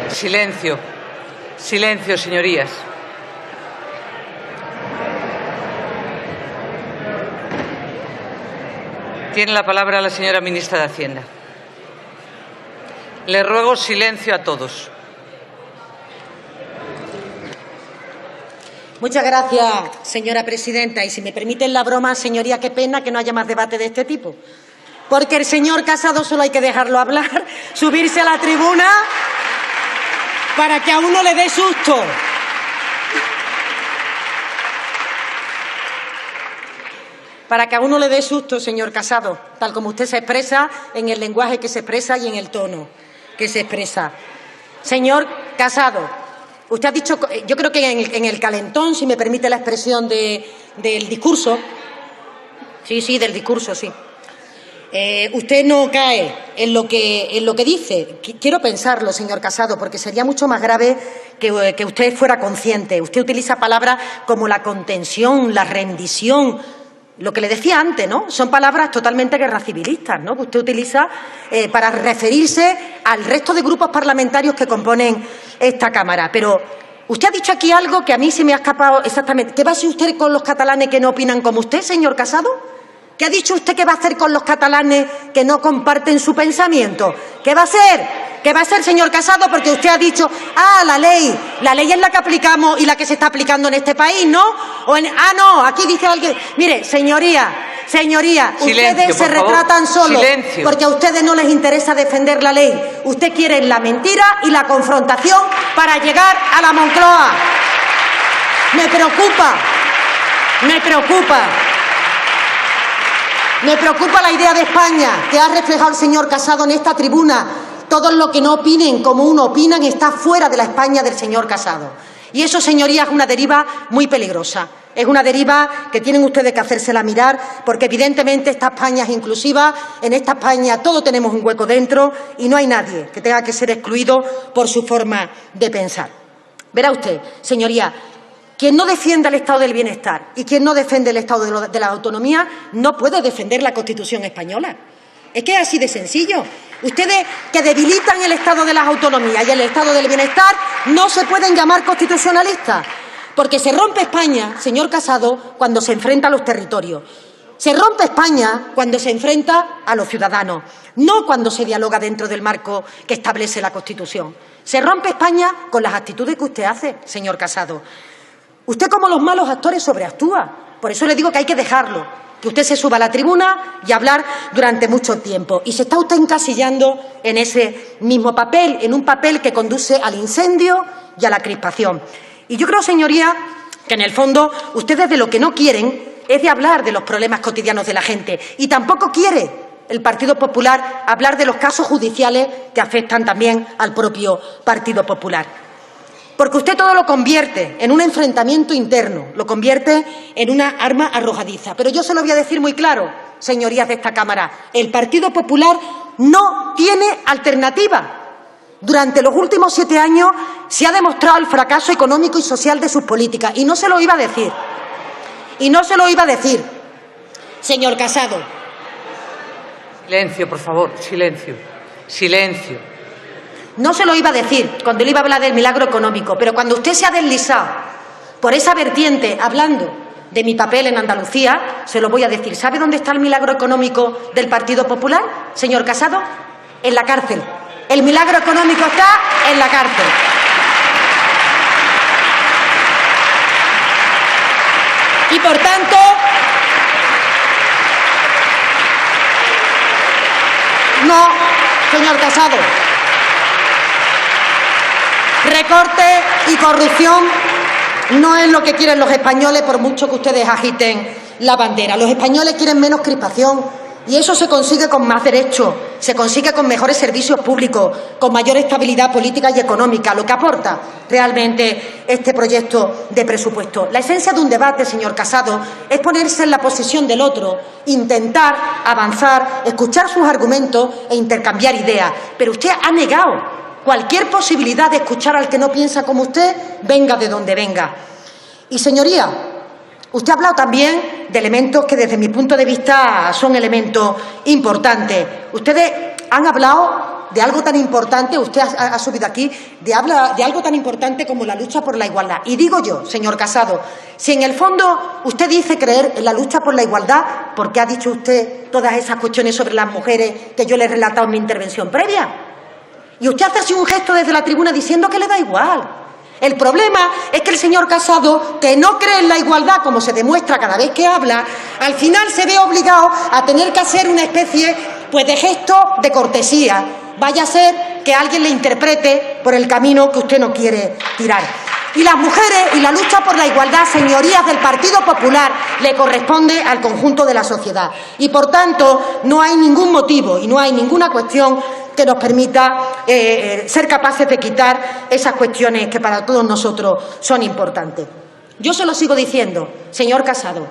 B: Silencio. Silencio, señorías. Tiene la palabra la señora ministra de Hacienda. Le ruego silencio a todos.
C: Muchas gracias, señora presidenta. Y si me permiten la broma, señoría, qué pena que no haya más debate de este tipo. Porque el señor Casado solo hay que dejarlo hablar, subirse a la tribuna para que a uno le dé susto. Para que a uno le dé susto, señor Casado, tal como usted se expresa, en el lenguaje que se expresa y en el tono que se expresa. Señor Casado, usted ha dicho, yo creo que en el calentón, si me permite la expresión del discurso, sí, del discurso, sí. usted no cae en lo que dice. Quiero pensarlo, señor Casado, porque sería mucho más grave que usted fuera consciente. Usted utiliza palabras como la contención, la rendición, lo que le decía antes, ¿no? Son palabras totalmente guerra civilistas, ¿no?, que usted utiliza para referirse al resto de grupos parlamentarios que componen esta Cámara. Pero usted ha dicho aquí algo que a mí se me ha escapado exactamente. ¿Qué va a hacer usted con los catalanes que no opinan como usted, señor Casado? ¿Qué ha dicho usted que va a hacer con los catalanes que no comparten su pensamiento? ¿Qué va a hacer? ¿Qué va a hacer, señor Casado? Porque usted ha dicho, la ley es la que aplicamos y la que se está aplicando en este país, ¿no? No, aquí dice alguien. Mire, señoría, ustedes se retratan solos porque a ustedes no les interesa defender la ley. Usted quiere la mentira y la confrontación para llegar a la Moncloa. Me preocupa la idea de España que ha reflejado el señor Casado en esta tribuna. Todos los que no opinen como uno opinan está fuera de la España del señor Casado. Y eso, señorías, es una deriva muy peligrosa. Es una deriva que tienen ustedes que hacérsela mirar, porque evidentemente esta España es inclusiva. En esta España todos tenemos un hueco dentro y no hay nadie que tenga que ser excluido por su forma de pensar. Verá usted, señoría, quien no defienda el estado del bienestar y quien no defiende el estado de la autonomía no puede defender la Constitución española. Es que es así de sencillo. Ustedes que debilitan el estado de las autonomías y el estado del bienestar no se pueden llamar constitucionalistas, porque se rompe España, señor Casado, cuando se enfrenta a los territorios. Se rompe España cuando se enfrenta a los ciudadanos, no cuando se dialoga dentro del marco que establece la Constitución. Se rompe España con las actitudes que usted hace, señor Casado. Usted, como los malos actores, sobreactúa. Por eso le digo que hay que dejarlo, que usted se suba a la tribuna y hablar durante mucho tiempo. Y se está usted encasillando en ese mismo papel, en un papel que conduce al incendio y a la crispación. Y yo creo, señoría, que en el fondo ustedes de lo que no quieren es de hablar de los problemas cotidianos de la gente. Y tampoco quiere el Partido Popular hablar de los casos judiciales que afectan también al propio Partido Popular. Porque usted todo lo convierte en un enfrentamiento interno, lo convierte en una arma arrojadiza. Pero yo se lo voy a decir muy claro, señorías de esta Cámara, el Partido Popular no tiene alternativa. Durante los últimos 7 años se ha demostrado el fracaso económico y social de sus políticas. Y no se lo iba a decir. Señor Casado.
B: Silencio, por favor, silencio.
C: No se lo iba a decir cuando le iba a hablar del milagro económico, pero cuando usted se ha deslizado por esa vertiente hablando de mi papel en Andalucía, se lo voy a decir. ¿Sabe dónde está el milagro económico del Partido Popular, señor Casado? En la cárcel. El milagro económico está en la cárcel. Y por tanto, no, señor Casado. Recorte y corrupción no es lo que quieren los españoles, por mucho que ustedes agiten la bandera. Los españoles quieren menos crispación y eso se consigue con más derechos, se consigue con mejores servicios públicos, con mayor estabilidad política y económica, lo que aporta realmente este proyecto de presupuesto. La esencia de un debate, señor Casado, es ponerse en la posición del otro, intentar avanzar, escuchar sus argumentos e intercambiar ideas. Pero usted ha negado cualquier posibilidad de escuchar al que no piensa como usted, venga de donde venga. Y, señoría, usted ha hablado también de elementos que, desde mi punto de vista, son elementos importantes. Ustedes han hablado de algo tan importante, usted ha subido aquí, de algo tan importante como la lucha por la igualdad. Y digo yo, señor Casado, si en el fondo usted dice creer en la lucha por la igualdad, ¿por qué ha dicho usted todas esas cuestiones sobre las mujeres que yo le he relatado en mi intervención previa? Y usted hace así un gesto desde la tribuna diciendo que le da igual. El problema es que el señor Casado, que no cree en la igualdad, como se demuestra cada vez que habla, al final se ve obligado a tener que hacer una especie de gesto de cortesía. Vaya a ser que alguien le interprete por el camino que usted no quiere tirar. Y las mujeres y la lucha por la igualdad, señorías del Partido Popular, le corresponde al conjunto de la sociedad. Y, por tanto, no hay ningún motivo y no hay ninguna cuestión que nos permita ser capaces de quitar esas cuestiones que para todos nosotros son importantes. Yo se lo sigo diciendo, señor Casado,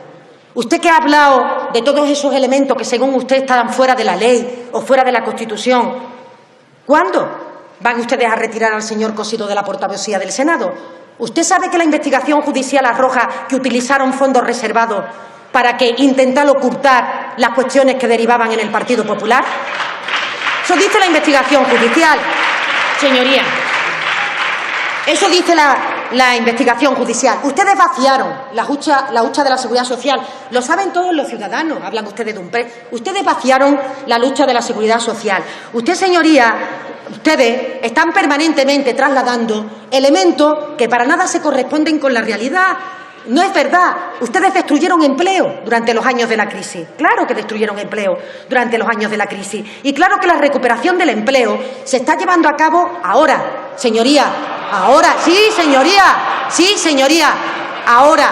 C: Usted que ha hablado de todos esos elementos que según usted están fuera de la ley o fuera de la Constitución, ¿cuándo van ustedes a retirar al señor Cosidó de la portavocía del Senado? ¿Usted sabe que la investigación judicial arroja que utilizaron fondos reservados para que intentar ocultar las cuestiones que derivaban en el Partido Popular? Eso dice la investigación judicial, señoría. Eso dice la investigación judicial. Ustedes vaciaron la hucha de la Seguridad Social. Lo saben todos los ciudadanos. Hablan ustedes de un Ustedes vaciaron la lucha de la Seguridad Social. Usted, señoría, ustedes están permanentemente trasladando elementos que para nada se corresponden con la realidad. No es verdad. Ustedes destruyeron empleo durante los años de la crisis. Claro que destruyeron empleo durante los años de la crisis. Y claro que la recuperación del empleo se está llevando a cabo ahora, señoría. Ahora, sí, señoría, ahora,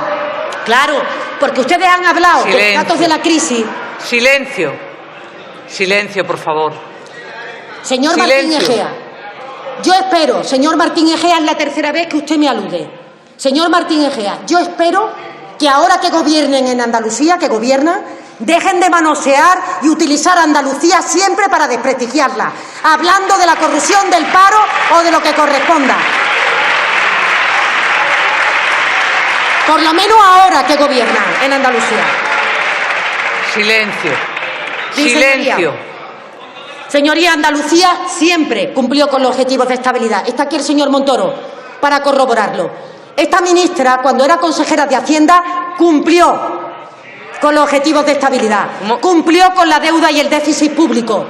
C: claro, porque ustedes han hablado de los datos de la crisis.
B: Silencio, por favor.
C: Señor Martín Egea, yo espero, señor Martín Egea, es la tercera vez que usted me alude. Señor Martín Egea, yo espero que ahora que gobiernen en Andalucía, que gobiernan, dejen de manosear y utilizar a Andalucía siempre para desprestigiarla, hablando de la corrupción, del paro o de lo que corresponda. Por lo menos ahora que gobiernan en Andalucía.
B: Silencio.
C: Sí,
B: Silencio.
C: Señoría, Andalucía siempre cumplió con los objetivos de estabilidad. Está aquí el señor Montoro para corroborarlo. Esta ministra, cuando era consejera de Hacienda, cumplió con los objetivos de estabilidad, cumplió con la deuda y el déficit público.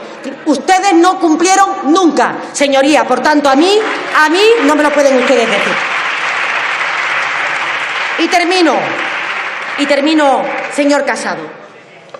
C: Ustedes no cumplieron nunca, señoría. Por tanto, a mí no me lo pueden ustedes decir. Y termino, señor Casado.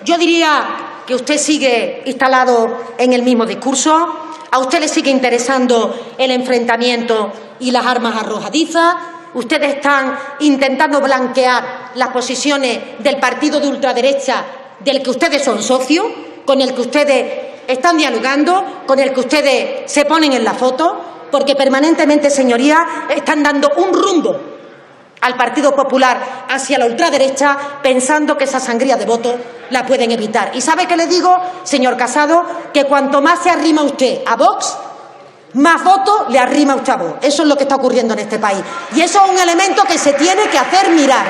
C: Yo diría que usted sigue instalado en el mismo discurso, a usted le sigue interesando el enfrentamiento y las armas arrojadizas. Ustedes están intentando blanquear las posiciones del partido de ultraderecha del que ustedes son socios, con el que ustedes están dialogando, con el que ustedes se ponen en la foto, porque permanentemente, señorías, están dando un rumbo al Partido Popular hacia la ultraderecha, pensando que esa sangría de votos la pueden evitar. ¿Y sabe qué le digo, señor Casado? Que cuanto más se arrima usted a Vox, más votos le arrima usted a Vox. Eso es lo que está ocurriendo en este país. Y eso es un elemento que se tiene que hacer mirar,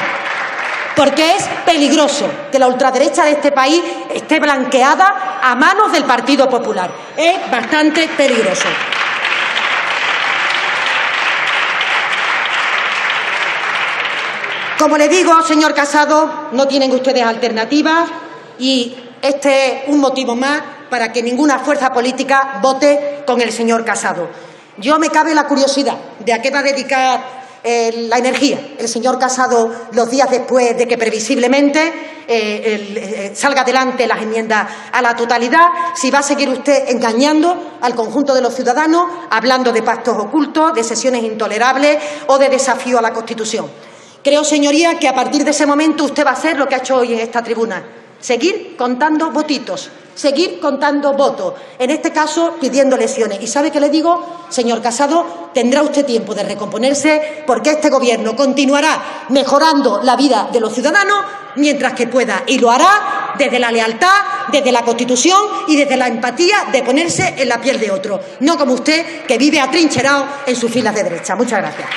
C: porque es peligroso que la ultraderecha de este país esté blanqueada a manos del Partido Popular. Es bastante peligroso. Como le digo, señor Casado, no tienen ustedes alternativas y este es un motivo más para que ninguna fuerza política vote con el señor Casado. Yo me cabe la curiosidad de a qué va a dedicar la energía el señor Casado los días después de que previsiblemente salga adelante las enmiendas a la totalidad, si va a seguir usted engañando al conjunto de los ciudadanos, hablando de pactos ocultos, de sesiones intolerables o de desafío a la Constitución. Creo, señoría, que a partir de ese momento usted va a hacer lo que ha hecho hoy en esta tribuna, seguir contando votitos, seguir contando votos, en este caso pidiendo elecciones. ¿Y sabe qué le digo, señor Casado? Tendrá usted tiempo de recomponerse, porque este Gobierno continuará mejorando la vida de los ciudadanos mientras que pueda, y lo hará desde la lealtad, desde la Constitución y desde la empatía de ponerse en la piel de otro, no como usted, que vive atrincherado en sus filas de derecha. Muchas gracias.